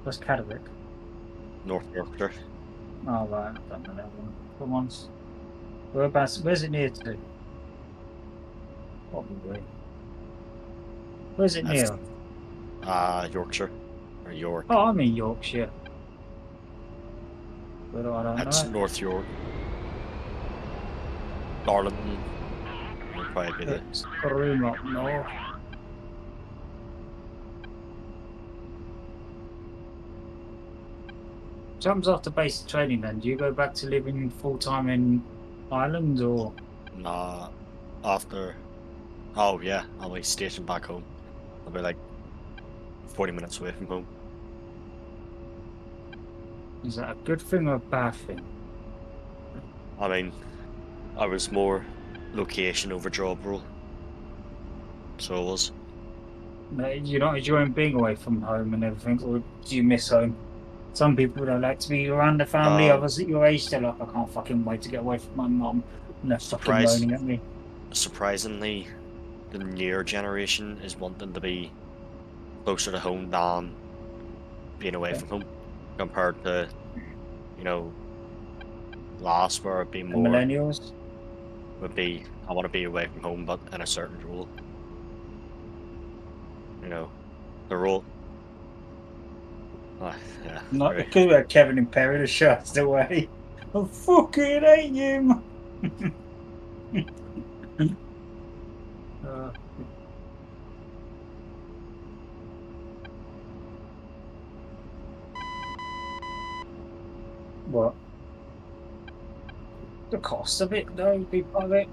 [SPEAKER 1] What's Carrick?
[SPEAKER 8] North Yorkshire.
[SPEAKER 1] Oh, right. I don't know that one. For once. Where's it near to? Probably. Where's it near?
[SPEAKER 8] Yorkshire. Or York.
[SPEAKER 1] Oh, I'm in Yorkshire. But I don't
[SPEAKER 8] It's
[SPEAKER 1] know.
[SPEAKER 8] North York. Darlington. Would probably be
[SPEAKER 1] It's Groom up north. Jumps after basic training then. Do you go back to living full time in Ireland or?
[SPEAKER 8] Nah, after Oh yeah, I'll be stationed back home. I'll be like 40 minutes away from home.
[SPEAKER 1] Is that a good thing or a bad thing?
[SPEAKER 8] I mean, I was more location over job role. So it was.
[SPEAKER 1] No, you're not enjoying being away from home and everything, or do you miss home? Some people don't like to be around the family,
[SPEAKER 8] Um,
[SPEAKER 1] others at your age, they're like, I can't fucking wait to get away from my mum. And they're fucking
[SPEAKER 8] surprise,
[SPEAKER 1] moaning at me.
[SPEAKER 8] surprisingly, the newer generation is wanting to be closer to home than being away
[SPEAKER 1] Okay.
[SPEAKER 8] from home compared to, you know, last where it'd be
[SPEAKER 1] The
[SPEAKER 8] more,
[SPEAKER 1] millennials.
[SPEAKER 8] would be, I want to be away from home, but in a certain role. You know, the role. Yeah,
[SPEAKER 1] Not
[SPEAKER 8] very.
[SPEAKER 1] because we're Kevin and Perry the shut away. I fucking hate him. uh, what? The cost of it, though, be part of it.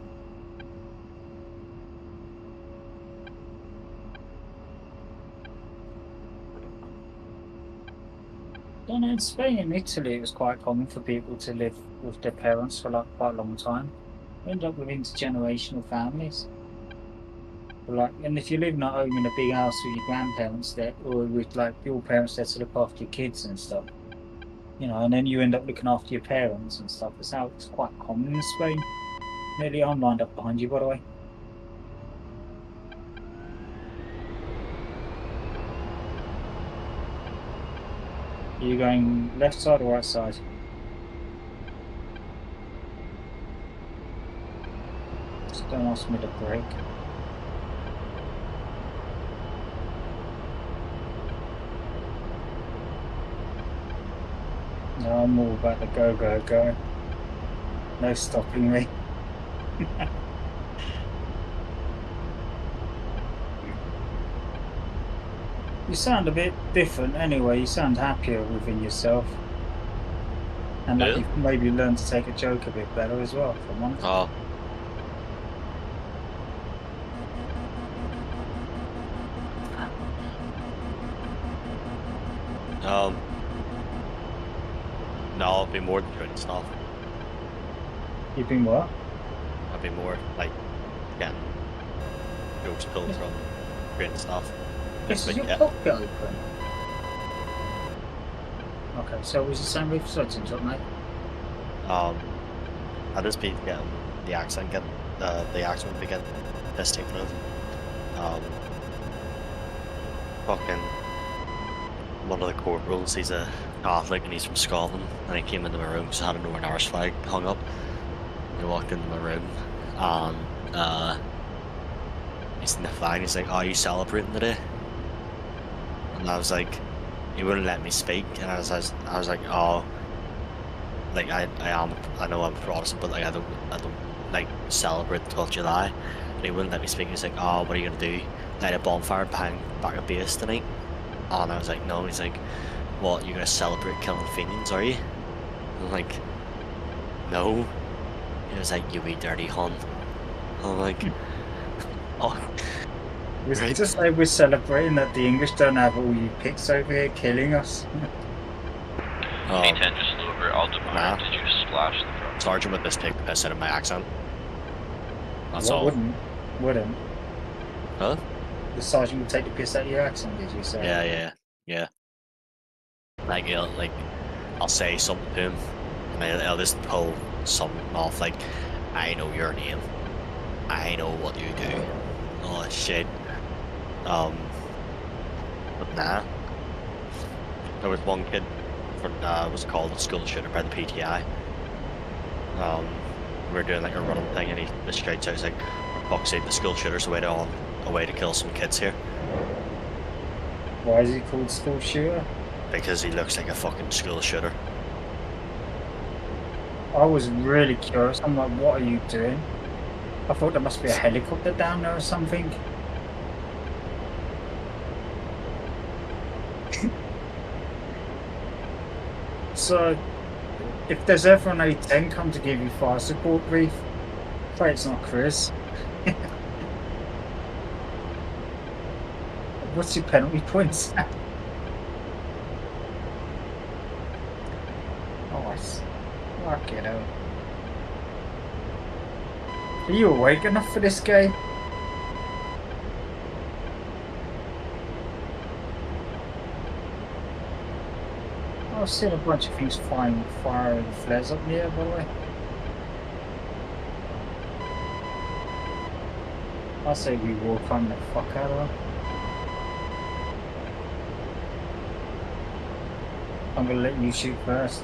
[SPEAKER 1] Then in Spain and Italy, it was quite common for people to live with their parents for like quite a long time. You end up with intergenerational families. Like, and if you live at home in a big house with your grandparents there, or with like your parents there to look after your kids and stuff, you know, and then you end up looking after your parents and stuff. It's quite common in Spain. Nearly, I'm lined up behind you, by the way. Are you going left side or right side? Just don't ask me to brake. No, I'm all about the go, go, go. No stopping me. You sound a bit different anyway. You sound happier within yourself. And like
[SPEAKER 8] Yeah.
[SPEAKER 1] you've maybe learned to take a joke a bit better as well, if I'm honest.
[SPEAKER 8] Oh. No, I'll be more than doing stuff.
[SPEAKER 1] You've been what?
[SPEAKER 8] I'll be more like getting jokes pulled from doing stuff.
[SPEAKER 1] This is
[SPEAKER 8] But
[SPEAKER 1] your
[SPEAKER 8] yeah,
[SPEAKER 1] cockpit open. Okay, so was the same with settings, up, mate?
[SPEAKER 8] I just be getting the accent, the accent would be getting this taken of. Fucking one of the corporals, he's a Catholic and he's from Scotland, and he came into my room because I had a Northern Irish flag hung up. He walked into my room and he's in the flag. He's like, "Oh, are you celebrating today?" And I was like, he wouldn't let me speak, and I was like, "Oh, like I know I'm Protestant, but like I don't like celebrate the 12th of July." And he wouldn't let me speak. He's like, "Oh, what are you gonna do? Light a bonfire behind back of base tonight?" And I was like, "No." He's like, "What? You're gonna celebrate killing Fenians, are you?" I'm like, "No." He was like, "You wee dirty hun." I'm like, "Oh."
[SPEAKER 1] Was
[SPEAKER 8] Right.
[SPEAKER 1] it just like we're celebrating that the English don't have all you picks over here killing us?
[SPEAKER 3] A10 just flew over Altamar.
[SPEAKER 8] Nah.
[SPEAKER 3] Did you splash the front?
[SPEAKER 8] Sergeant would just take the piss out of my accent. That's
[SPEAKER 1] What
[SPEAKER 8] all.
[SPEAKER 1] wouldn't?
[SPEAKER 8] Huh?
[SPEAKER 1] The sergeant would take the piss out of your accent, did you say?
[SPEAKER 8] Yeah. Like, I'll say something to him, and I'll just pull something off, like, "I know your name. I know what you do." Oh, shit. But nah. There was one kid, was called a school shooter by the PTI. We were doing, like, a running thing, and he just shouts out, he's like, "For fuck's sake, the school shooter's a way to kill some kids here."
[SPEAKER 1] Why is he called school shooter?
[SPEAKER 8] Because he looks like a fucking school shooter.
[SPEAKER 1] I was really curious. I'm like, what are you doing? I thought there must be a helicopter down there or something. So, if there's ever an A10 come to give you fire support brief, pray it's not Chris. What's your penalty points? Oh, fuck it out. Are you awake enough for this game? I've seen a bunch of things firing flares up in the air, by the way. I say we walk on the fuck out of them. I'm gonna let you shoot first.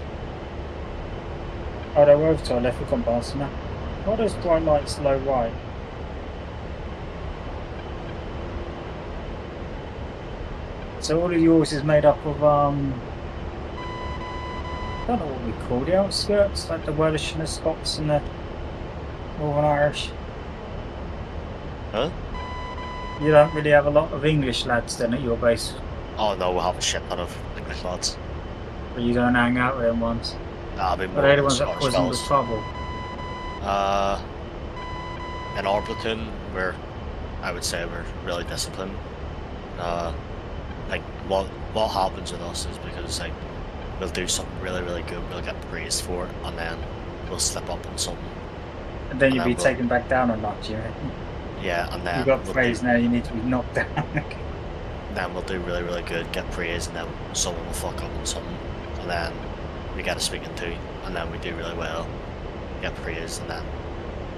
[SPEAKER 1] Oh, they're over to our left, we've gone past them now. Why are those bright lights low right? So all of yours is made up of, I don't know what we call the outskirts, like the Welsh and the Scots and the Northern Irish.
[SPEAKER 8] Huh?
[SPEAKER 1] You don't really have a lot of English lads then at your base,
[SPEAKER 8] Oh no, we'll have a shit ton of English lads.
[SPEAKER 1] but you don't hang out with them ones.
[SPEAKER 8] That'll be
[SPEAKER 1] But
[SPEAKER 8] more
[SPEAKER 1] they're the
[SPEAKER 8] than
[SPEAKER 1] ones that
[SPEAKER 8] Scottish
[SPEAKER 1] cause them the
[SPEAKER 8] fellas.
[SPEAKER 1] trouble.
[SPEAKER 8] In our platoon, I would say we're really disciplined. Like what happens with us is because like we'll do something really good, we'll get praised for it, and then we'll slip up on something.
[SPEAKER 1] And then
[SPEAKER 8] And
[SPEAKER 1] you'll
[SPEAKER 8] then
[SPEAKER 1] be
[SPEAKER 8] we'll-
[SPEAKER 1] taken back down a notch, you know?
[SPEAKER 8] Yeah, and then
[SPEAKER 1] You got
[SPEAKER 8] we'll
[SPEAKER 1] praise
[SPEAKER 8] do,
[SPEAKER 1] now, you need to be knocked down.
[SPEAKER 8] then we'll do really good, get praised, and then someone will fuck up on something, and then we get a speaking to, and then we do really well, get praised, and then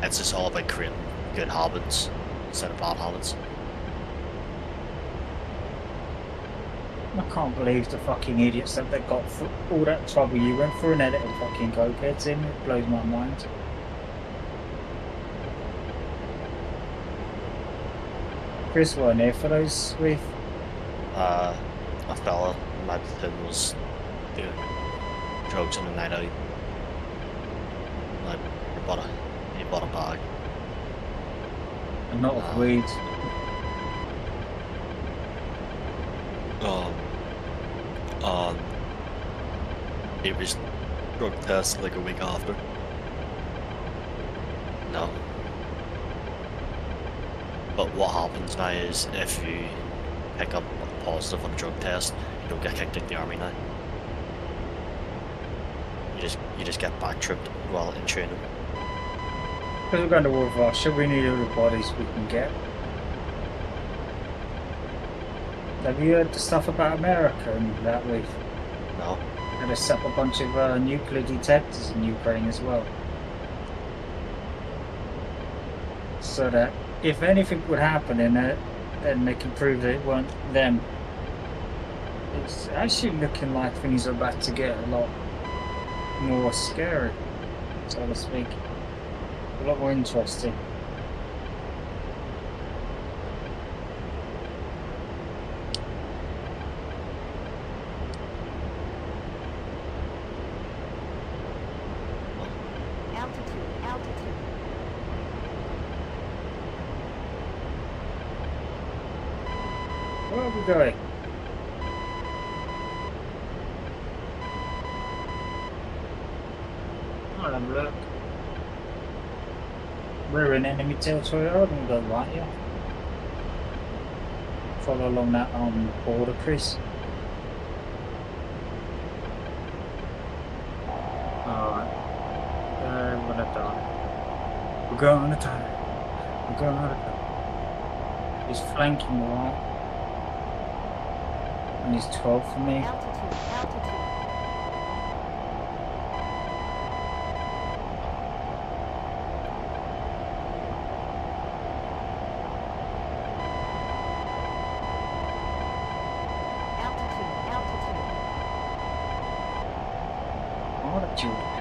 [SPEAKER 8] it's just all about creating good habits instead of bad habits.
[SPEAKER 1] I can't believe the fucking idiots that they got for all that trouble you went through and they let the fucking go-kids in. It blows my mind. Chris weren't here for those three.
[SPEAKER 8] A fella in my platoon was doing drugs on a night out. Like, he bought a bag.
[SPEAKER 1] And not of weed.
[SPEAKER 8] He was drug tested like a week after. No. But what happens now is if you pick up positive on a drug test, you don't get kicked out of the army now. You just get back tripped while in training.
[SPEAKER 1] Because we're going to war with Russia, we need all the bodies we can get. Have you heard the stuff about America and that we've
[SPEAKER 8] No.
[SPEAKER 1] had to set up a bunch of nuclear detectors in Ukraine as well? So that if anything would happen in it, then they can prove that it weren't them. It's actually looking like things are about to get a lot more scary, so to speak. A lot more interesting.
[SPEAKER 5] Altitude.
[SPEAKER 1] Where are we going? I'll have a look. We're in enemy territory. I wouldn't go right here. Follow along that border, Chris. Alright. We're gonna die. We're gonna die. We're gonna die. He's flanking the right. And he's 12 for me.
[SPEAKER 5] Altitude.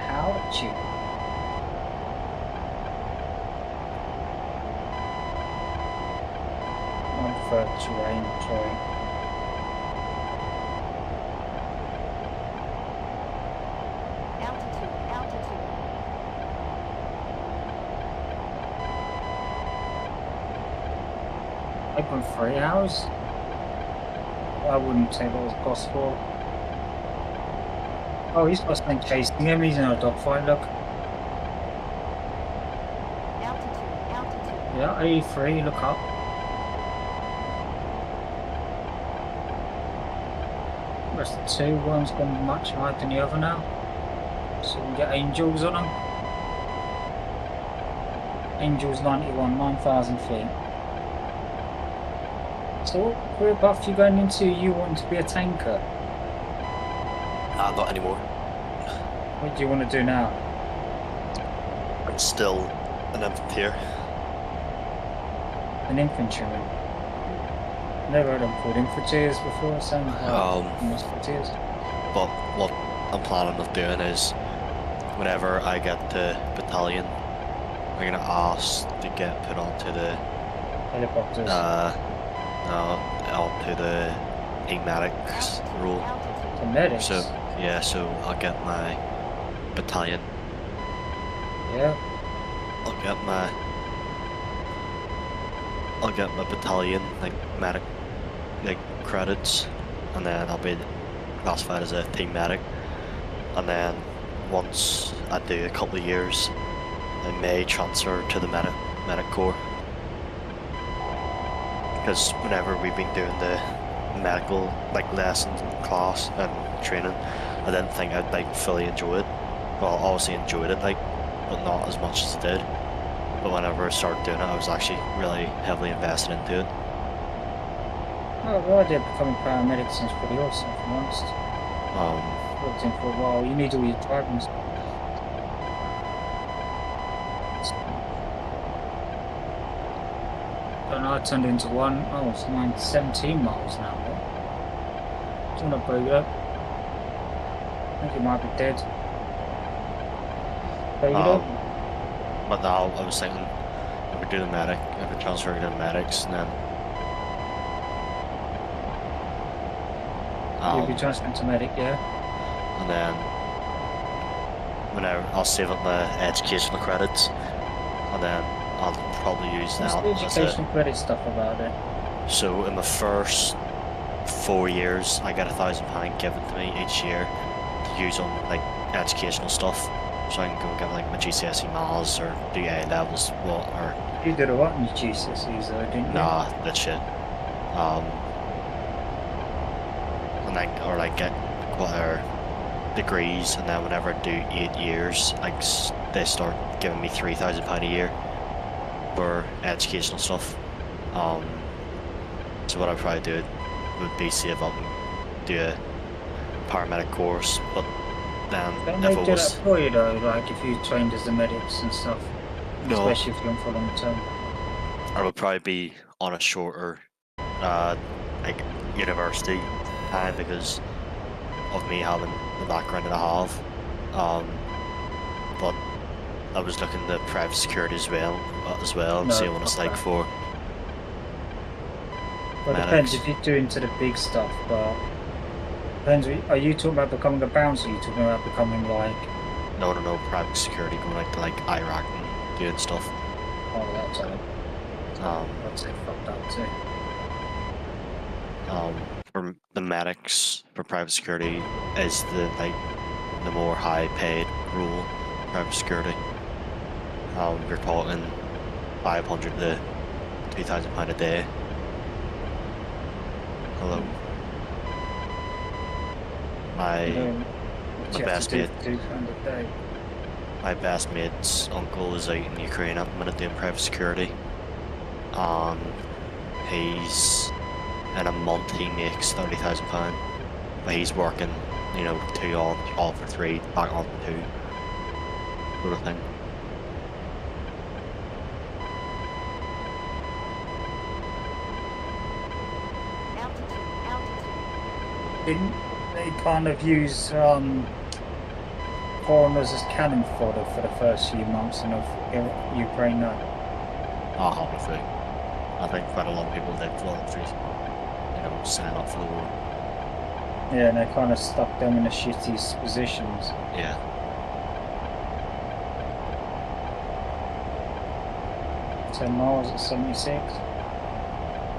[SPEAKER 1] Altitude. One for terrain,
[SPEAKER 5] Altitude.
[SPEAKER 1] Open 3 hours? I wouldn't say that was possible. Oh, he's got something chasing him. He's in a dogfight, look.
[SPEAKER 5] Altitude.
[SPEAKER 1] Yeah, 83, look up. Rest of two, one's gone much higher than the other now. So we can get Angels on them. Angels 91, 9,000 feet. So what career path you going into? You want to be a tanker?
[SPEAKER 8] Not anymore.
[SPEAKER 1] What do you want to do now?
[SPEAKER 8] I'm still an infantry.
[SPEAKER 1] An infantryman? Never heard them called infantries before, sound like musketeers.
[SPEAKER 8] But what I'm planning of doing is, whenever I get the battalion, I'm gonna ask to get put onto the
[SPEAKER 1] Helicopters.
[SPEAKER 8] no, onto the medics role.
[SPEAKER 1] The medics?
[SPEAKER 8] So yeah, so I'll get my battalion.
[SPEAKER 1] Yeah.
[SPEAKER 8] I'll get my battalion like medic like credits, and then I'll be classified as a team medic. And then once I do a couple of years, I may transfer to the medic corps. Because whenever we've been doing the medical like lessons in class and training, I didn't think I'd like fully enjoy it. Well, obviously enjoyed it, like, but not as much as I did. But whenever I started doing it, I was actually really heavily invested into it.
[SPEAKER 1] Oh, the idea of becoming paramedic seems pretty awesome, if I'm honest. Worked in for a while. You need all your driving. Don't know, I turned into one. Oh, it's 17 miles now. It's not very good. I think you might be dead.
[SPEAKER 8] But now I was thinking, if we do the medic, if we transfer to the medics, and then
[SPEAKER 1] You'll be transferring to medic, yeah?
[SPEAKER 8] and then whenever I'll save up my educational credits, and then I'll probably use
[SPEAKER 1] What's
[SPEAKER 8] that
[SPEAKER 1] the
[SPEAKER 8] as
[SPEAKER 1] educational credit stuff about it?
[SPEAKER 8] So in the first 4 years, I get £1,000 given to me each year to use on like educational stuff, so I can go and get like my GCSE maths or do A levels, what or.
[SPEAKER 1] You did a lot in your GCSEs though, didn't you?
[SPEAKER 8] Nah, that shit. And like, or like get whatever degrees, and then whenever I do 8 years, like they start giving me £3,000 a year for educational stuff. So what I'd probably do would be save up and do a paramedic course, but then
[SPEAKER 1] Don't
[SPEAKER 8] if
[SPEAKER 1] they
[SPEAKER 8] it
[SPEAKER 1] do
[SPEAKER 8] was
[SPEAKER 1] that for you though, like if you trained as the medics and stuff?
[SPEAKER 8] no,
[SPEAKER 1] Especially if you're on for long term.
[SPEAKER 8] I would probably be on a shorter, like university time because of me having the background that I have. But I was looking at private security as well, and
[SPEAKER 1] No,
[SPEAKER 8] seeing what it's
[SPEAKER 1] fuck
[SPEAKER 8] like
[SPEAKER 1] that.
[SPEAKER 8] for.
[SPEAKER 1] Well, it depends if you're doing to the big stuff, but depends. Are you talking about becoming a bouncer? Or are you talking about becoming like?
[SPEAKER 8] No, private security, going like to like Iraq and doing stuff.
[SPEAKER 1] Oh, that's it. I'd say fuck that too.
[SPEAKER 8] For the medics for private security is the more high paid role private security. You're talking 500 to £2,000 a day. Hello. My best mate. My best mate's uncle is out in Ukraine at the minute doing private security. He's in a month he makes £30,000, but he's working, 2 on, off for 3, back on 2, sort of thing.
[SPEAKER 1] Didn't they kind of use foreigners as cannon fodder for the first few months in Ukraine now?
[SPEAKER 8] Obviously. I think quite a lot of people did volunteers, sign up for the war.
[SPEAKER 1] Yeah, and they kind of stuck them in the shittiest positions.
[SPEAKER 8] Yeah.
[SPEAKER 1] So Mars at 76.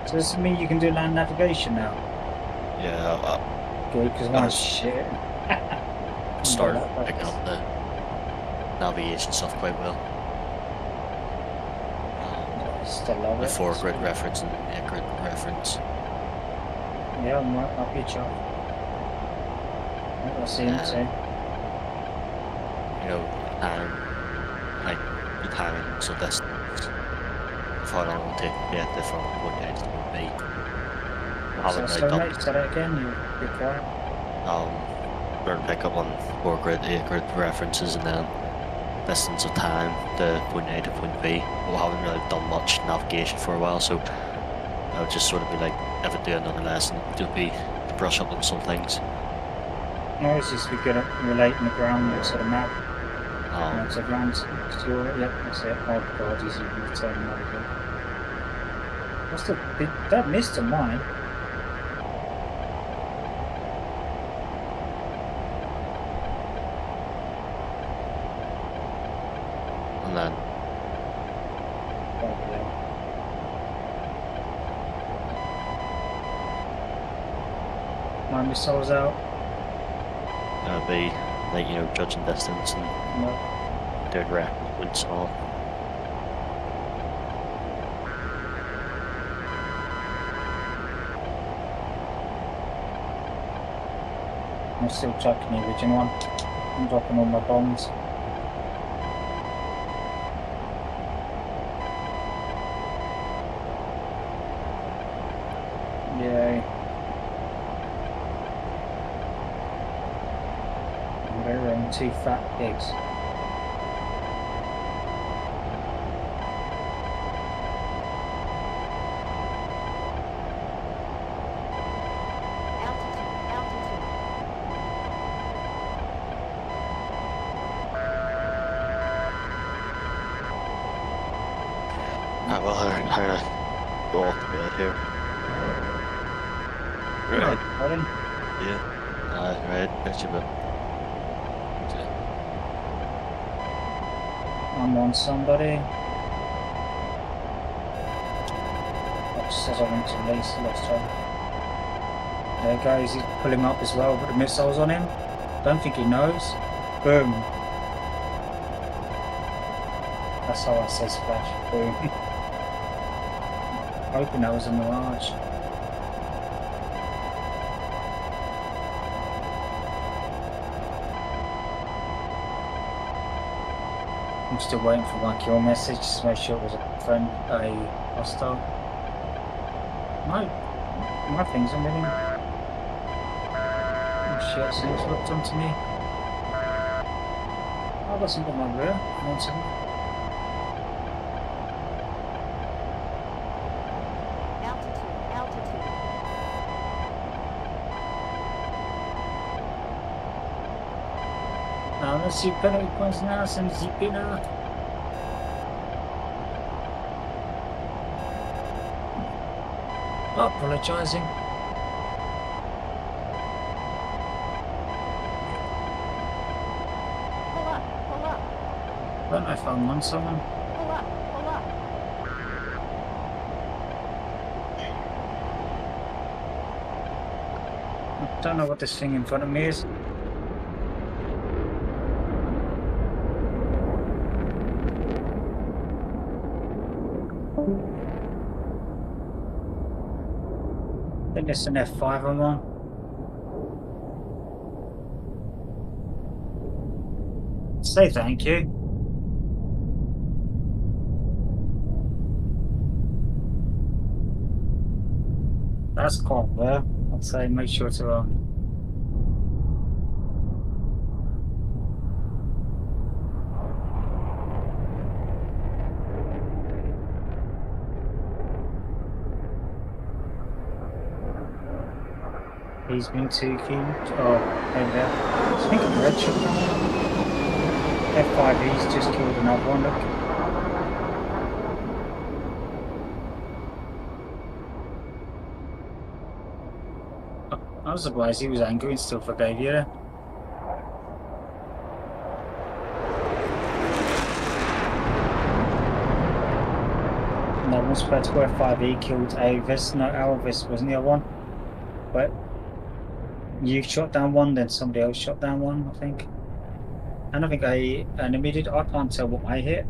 [SPEAKER 1] So does this mean you can do land navigation now?
[SPEAKER 8] Yeah,
[SPEAKER 1] Good, because mine's shit.
[SPEAKER 8] started picking up the navigation stuff quite well.
[SPEAKER 1] Still love
[SPEAKER 8] The
[SPEAKER 1] it.
[SPEAKER 8] 4 grid reference and 8 grid reference.
[SPEAKER 1] Yeah, I'm right up your job. I'll see him too.
[SPEAKER 7] You know, time, like the timing, so distance, how long it will take to get from point A to point B. I haven't
[SPEAKER 1] So,
[SPEAKER 7] really done.
[SPEAKER 1] mate, say that again. You're quiet.
[SPEAKER 7] Learn to pick up on 4 grid, 8 grid references, and then distance of time, the point A to point B. We haven't really done much navigation for a while, so I would just sort of be like, if I do another lesson, just be brush up on some things.
[SPEAKER 1] No, it's just be good at relating the ground to the map. To ground to yep, that's it. Oh god, he's even returning that again. What's the that missed a mine?
[SPEAKER 7] And then
[SPEAKER 1] Oh yeah. My missiles out.
[SPEAKER 7] be like, you know, judging distance and
[SPEAKER 1] No.
[SPEAKER 7] doing rep points and all.
[SPEAKER 1] I'm still chucking the original one. I'm dropping all my bombs. Yay. We're in 2 fat pigs.
[SPEAKER 5] Altitude.
[SPEAKER 8] Ah, well, I'm gonna go off the bed here. Right.
[SPEAKER 1] Pardon?
[SPEAKER 7] Yeah. Right, catch you a bit. Okay.
[SPEAKER 1] I'm on somebody. That says I went to Lace last time. There goes, he's pulling up as well, but the missiles on him. Don't think he knows. Boom. That's how I say splash. Boom. Hoping that was a mirage. I'm still waiting for my kill message to make sure it was a friend, a hostile. My things are moving. Oh shit, someone's looked onto me. Oh, I wasn't got my rear. 1 second.
[SPEAKER 5] Altitude.
[SPEAKER 1] Let's see penalty points now, some zippy now. Apologising.
[SPEAKER 5] Pull up.
[SPEAKER 1] Don't know if I'm on someone.
[SPEAKER 5] Pull up.
[SPEAKER 1] I don't know what this thing in front of me is. I think it's an F5 I'm on. Say thank you. That's quite well. I'd say make sure to he's been too keen. Oh, there we go. I think I'm red shot. F5E's just killed another one, look. I was surprised he was angry and still forgave you there. No one spread to F5E killed Avis. No, Alvis wasn't the other one. But you shot down one, then somebody else shot down one, I think. And I think an enemy did. I can't tell what I hit.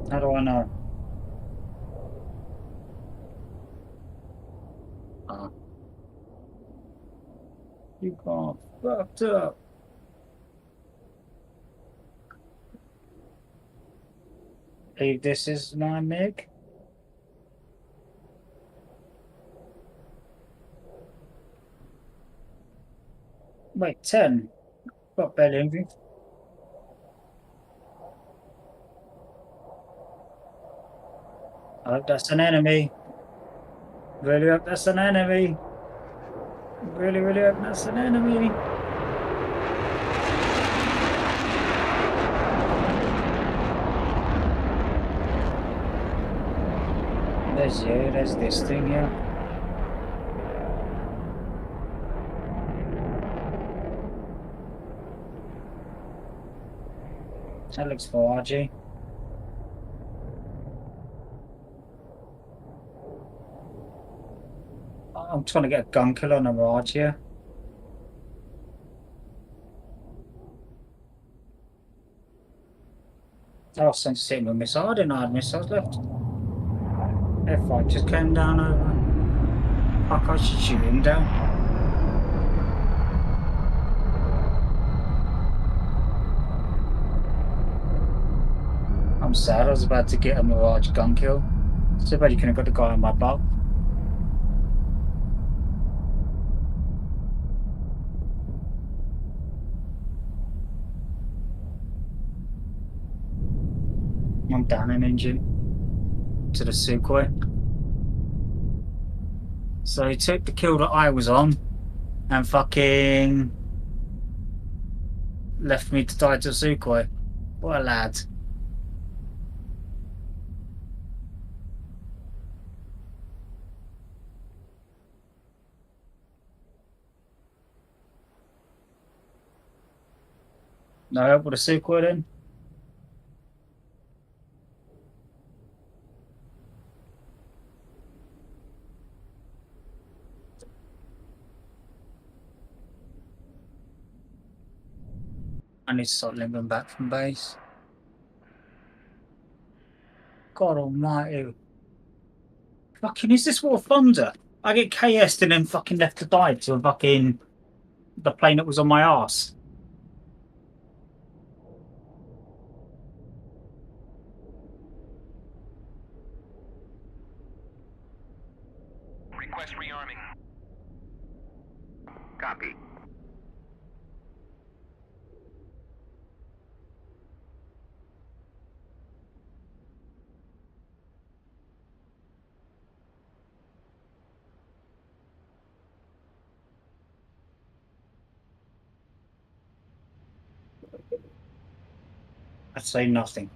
[SPEAKER 1] How do I know? You got fucked up. Hey, this is 9 meg. Wait, 10. Got better envy. I hope that's an enemy. Really hope that's an enemy. Really, really hope that's an enemy. There's this thing here. That looks for RG. I'm trying to get a gun kill on a Mirage here. I was sent to sit with a missile. I didn't know I had missiles left. F5 just came down over. Fuck, I should shoot him down. I'm sad, I was about to get a Mirage gun kill. So bad you couldn't have got the guy on my butt. I'm down an engine to the Sukhoi. So he took the kill that I was on and fucking left me to die to Sukhoi. What a lad. No help with the Sukhoi then? I need to start limping back from base. God almighty. Fucking, is this War of Thunder? I get KS'd and then fucking left to die to fucking the plane that was on my ass.
[SPEAKER 2] Request rearming. Copy.
[SPEAKER 1] I'd say nothing.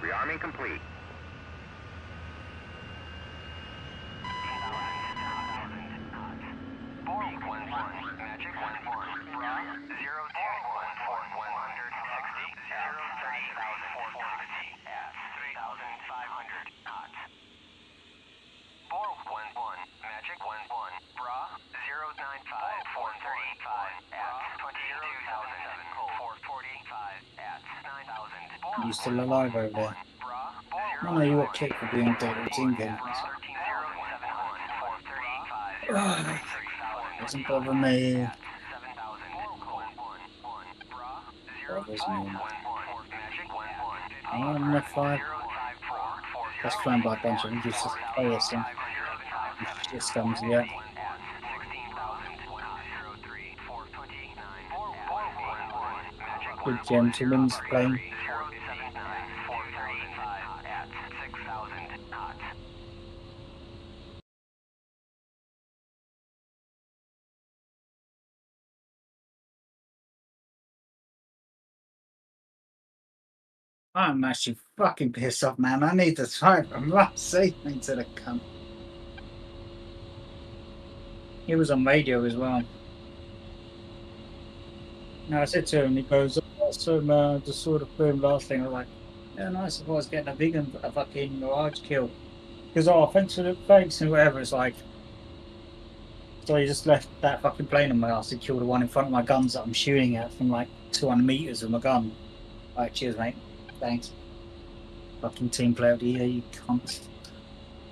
[SPEAKER 2] Rearming complete.
[SPEAKER 1] You still alive over there? I know you were kicked for being dead in team games. Doesn't bother me. Bothers me. I'm on F5. That's flown by a bunch of them, just ASM. Shit scums, yeah. Good gentleman's plane. I'm actually fucking pissed off, man. I need to try from last season to the cunt. He was on radio as well. No, I said to him, he goes, oh, so just saw the film last thing. I was like, yeah, nice if I was getting a fucking Mirage kill. Because, oh, thanks for the thanks and whatever. It's like, So I just left that fucking plane on my ass to kill the one in front of my guns that I'm shooting at from like 200 meters with my gun. Alright, cheers, mate. Thanks. Fucking team player of the year, you cunt.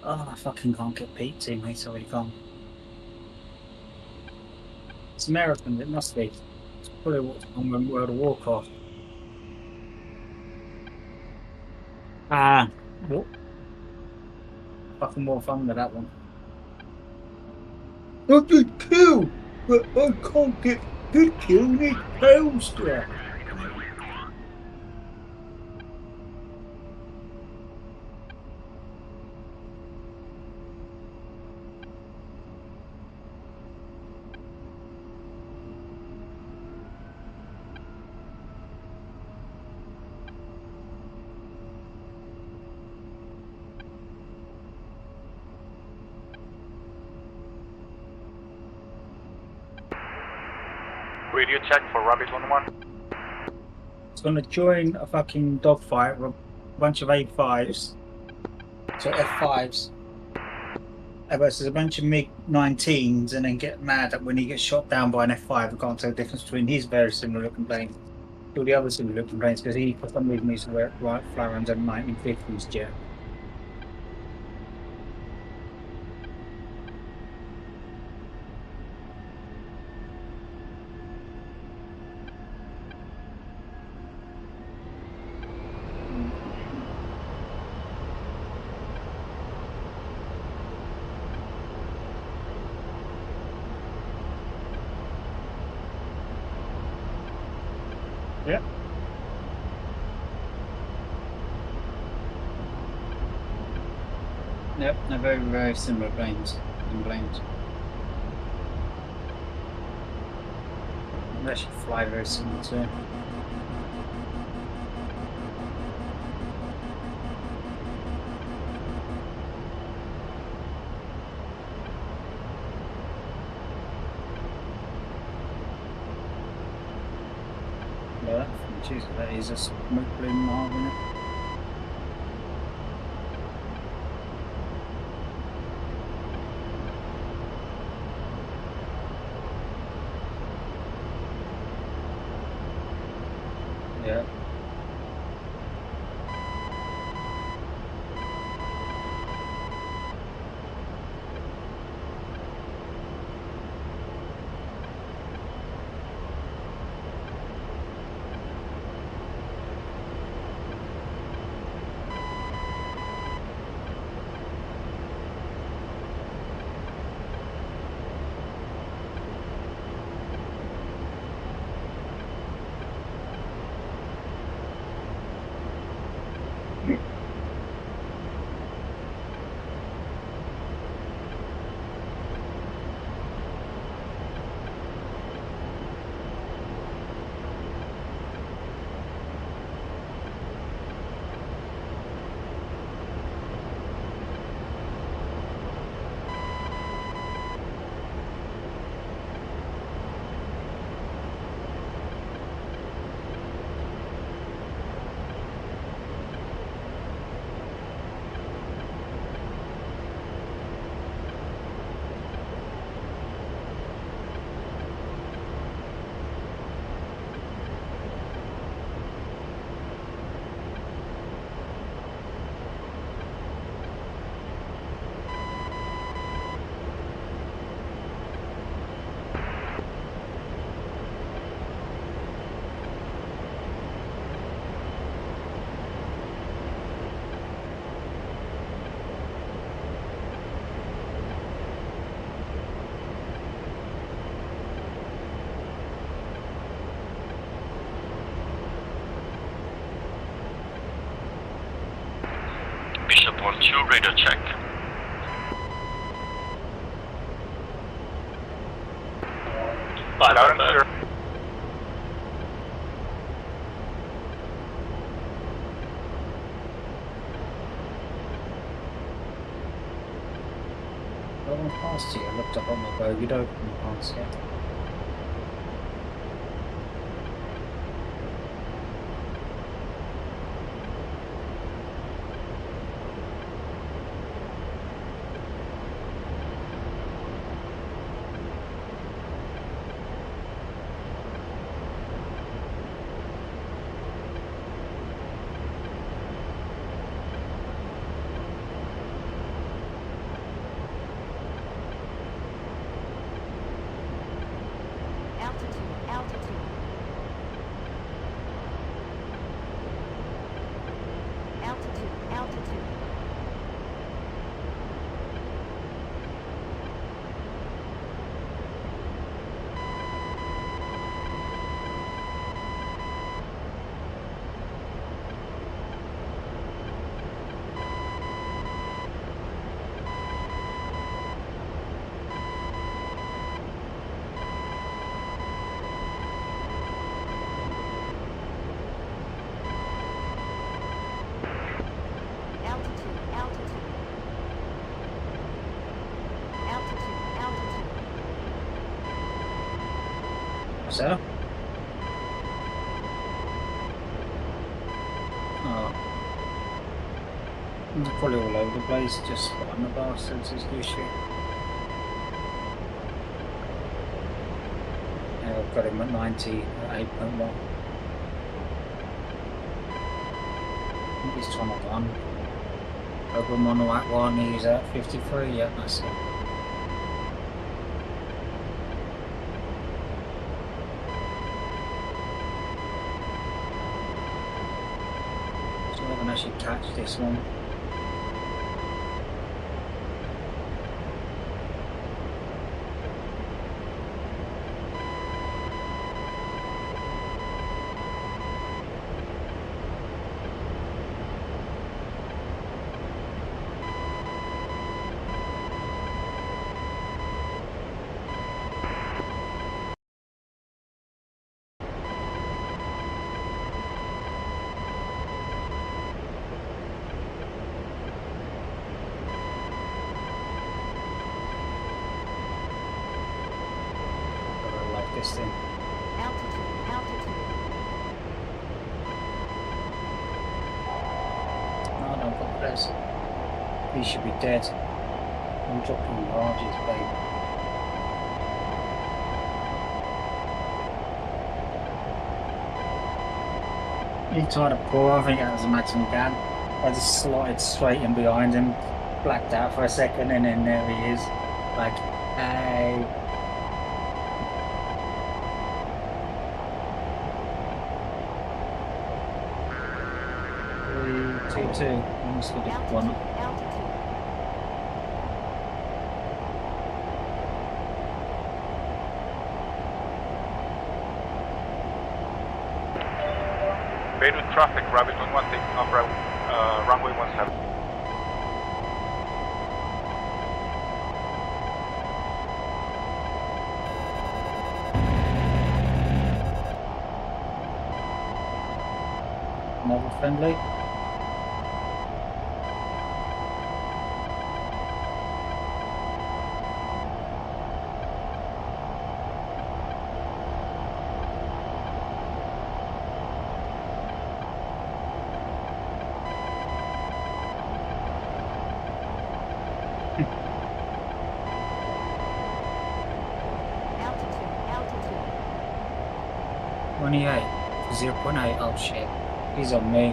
[SPEAKER 1] Oh, I fucking can't get beat, teammates already gone. It's American, it must be. It's probably what's on World of Warcraft. Ah, what? Fucking more fun with that one. I did kill, but I can't get good kill, need poster.
[SPEAKER 2] Radio check for Rabbit 1-1.
[SPEAKER 1] It's gonna join a fucking dogfight with a bunch of A5s. So F5s. Versus a bunch of MiG-19s and then get mad at when he gets shot down by an F5. I can't tell the difference between his very similar looking plane to the other similar looking planes because he, for some reason, used to wear fly around a 1950s jet. Yep. Yep, they're very, very similar planes and planes. They actually fly very similar too. Yeah, Jesus, that is a smoke bloom mark, isn't it? Yeah.
[SPEAKER 3] Bishop 1-2, radio check.
[SPEAKER 2] Loud and clear.
[SPEAKER 1] I went past you. I looked up on my bogey dog and you can't see it. So? Oh. They're probably all over the place, just on the bastards is the issue. Yeah, I've got him at 90 at 8.1. I think he's trying to run. Over him on the right one, he's at 53, yeah, that's it. So I can actually catch this one. This thing.
[SPEAKER 5] Altitude, altitude.
[SPEAKER 1] No, I don't put this. He should be dead. I'm dropping larges, baby. He tried to pull, I think that was the maximum gun. I just slotted straight in behind him, blacked out for a second, and then there he is. Like, hey. 3-2-2. Almost got it one.
[SPEAKER 5] Altitude.
[SPEAKER 2] Bait with traffic, Rabbit 11 taking off runway 17.
[SPEAKER 1] Another friendly.
[SPEAKER 5] Altitude, altitude.
[SPEAKER 1] 28. 0.8. Oh shit. He's on me.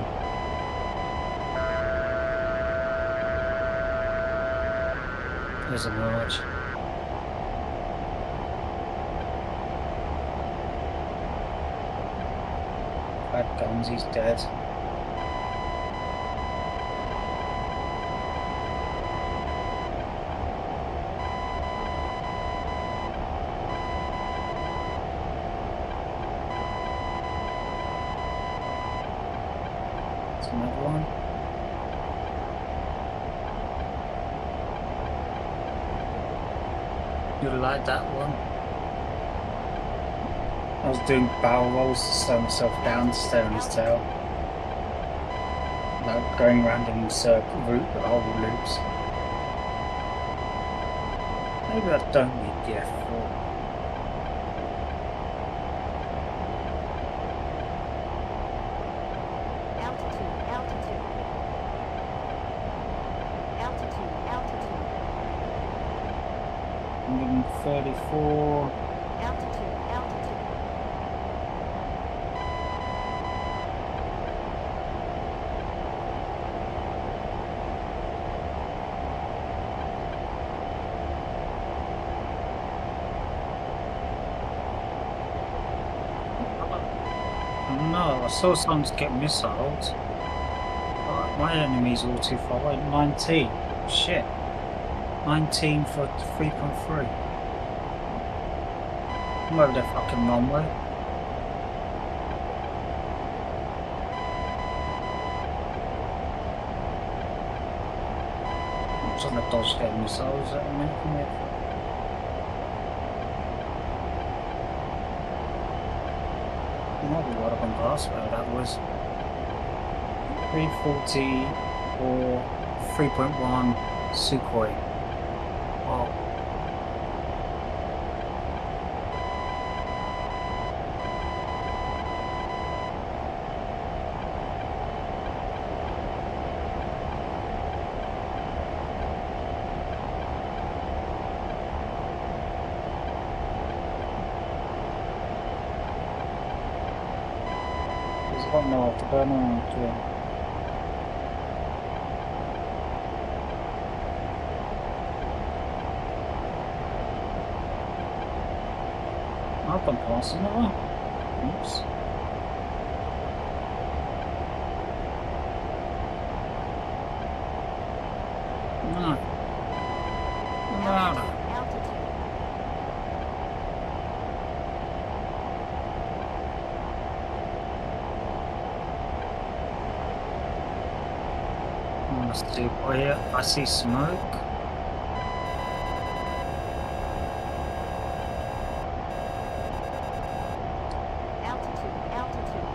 [SPEAKER 1] There's a merge. Bad guns, he's dead. There's another one. You'll like that one. I was doing barrel rolls to slow myself down to stay on his tail. Like going around in circle whole loops. Maybe I don't need the F4.
[SPEAKER 5] Altitude, altitude. Altitude, altitude.
[SPEAKER 1] 134.
[SPEAKER 5] Altitude, altitude.
[SPEAKER 1] No, I saw someone get missiles. My enemy's all too far away. 19. Shit. 19 for 3.3. I'm over the fucking runway. I'm trying to dodge their missiles at the minute from there. Might be what I've gone past where that was. 340 or 3.1 Sukhoi. Oh. Got no to burn on to him. I've gone past him now. Oops. No. No.
[SPEAKER 5] Altitude.
[SPEAKER 1] Let's see. Oh yeah, I see smoke.
[SPEAKER 5] Altitude. Altitude. Altitude.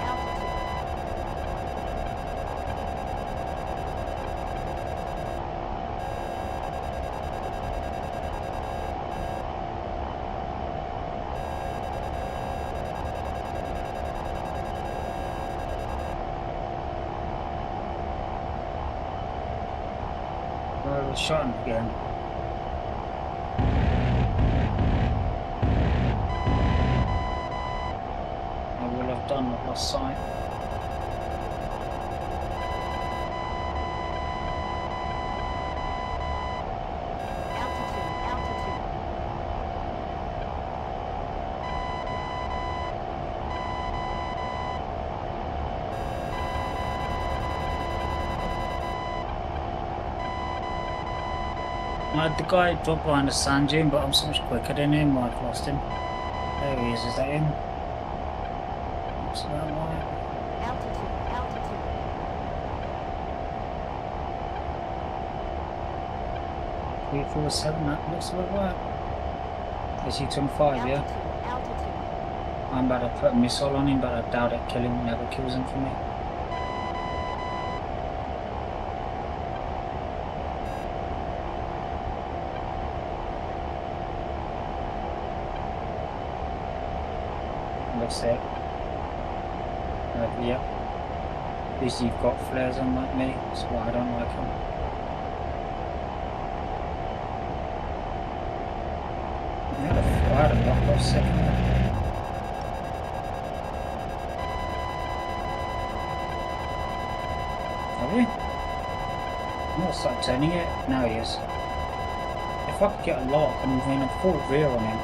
[SPEAKER 5] Altitude.
[SPEAKER 1] Oh, we shot him again. I will have done. I've lost sight.
[SPEAKER 5] Altitude. Altitude.
[SPEAKER 1] The guy dropped behind the sand dune, but I'm so much quicker than him. I've lost him. There he is that him? Looks about right.
[SPEAKER 5] Altitude. Altitude.
[SPEAKER 1] 347, that looks about right. Is he 25, yeah?
[SPEAKER 5] Altitude. Altitude.
[SPEAKER 1] I'm about to put a missile on him, but I doubt it never kills him for me. Looks it. Yeah. At least you've got flares on like me, that's why I don't like him. I had a knock off second there. Have we? I'm gonna start turning it. Now he is. If I could get a lock, I'm going a full rear on him.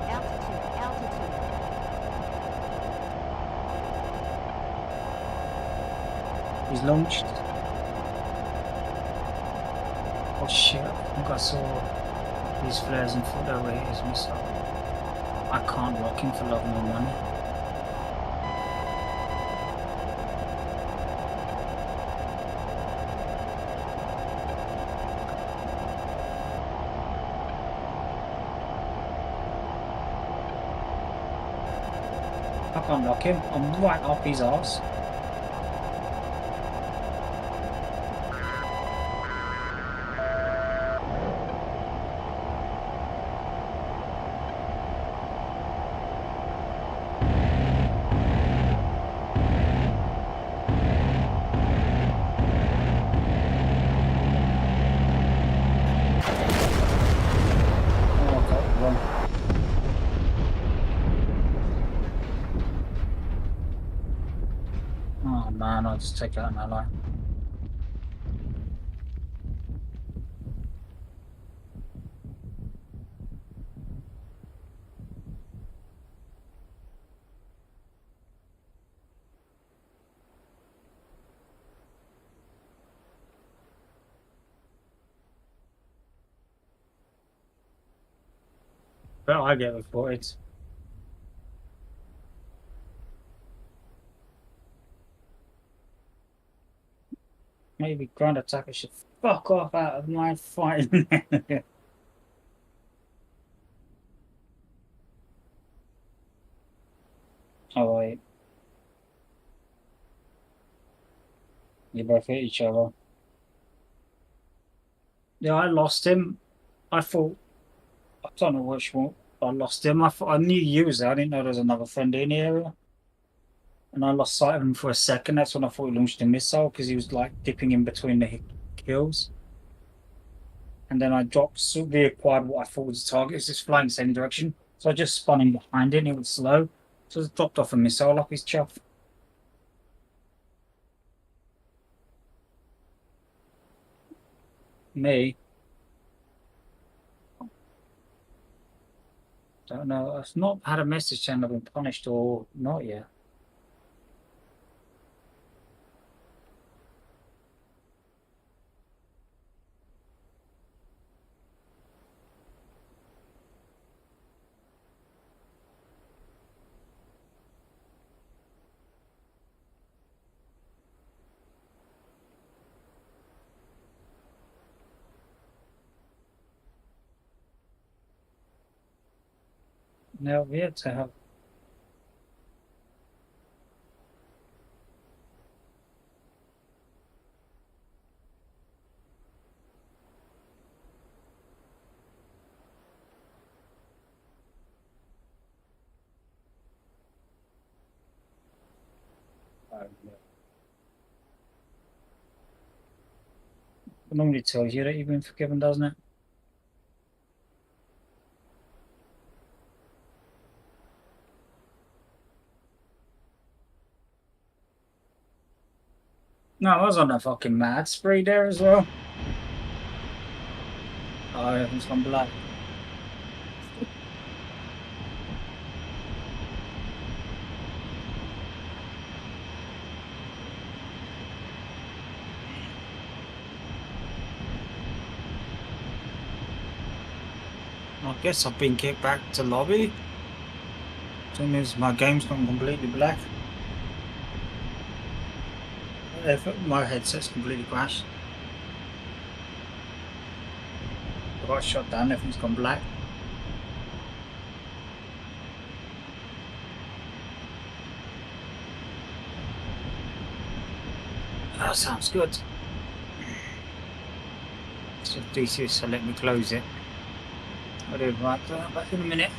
[SPEAKER 5] Altitude. Altitude.
[SPEAKER 1] He's launched. Oh shit, I think I saw these flares and thought that way his missile. I can't lock him for love nor money. I can't lock him, I'm right up his arse. Oh man, I'll just take out an ally. But I get reported. Maybe ground attacker should fuck off out of my fighting. Oh wait. You both hit each other. Yeah, I lost him. I thought Don't know which one. I lost him. I knew you was there. I didn't know there was another friend in the area. And I lost sight of him for a second. That's when I thought he launched a missile because he was like dipping in between the hills. And then I dropped, reacquired what I thought was the target. It was just flying the same direction. So I just spun him behind it and it was slow. So I just dropped off a missile up his chuff. Me. Don't know. I've not had a message saying I've been punished or not yet. No, we had to have. It normally tells you that you've been forgiven, doesn't it? No, I was on a fucking mad spree there as well. Oh, everything's gone black. I guess I've been kicked back to lobby. So it means my game's gone completely black. If my headset's completely crashed. I got shut down, everything's gone black. That sounds good. So DCS, so let me close it. I'll do it right back in a minute.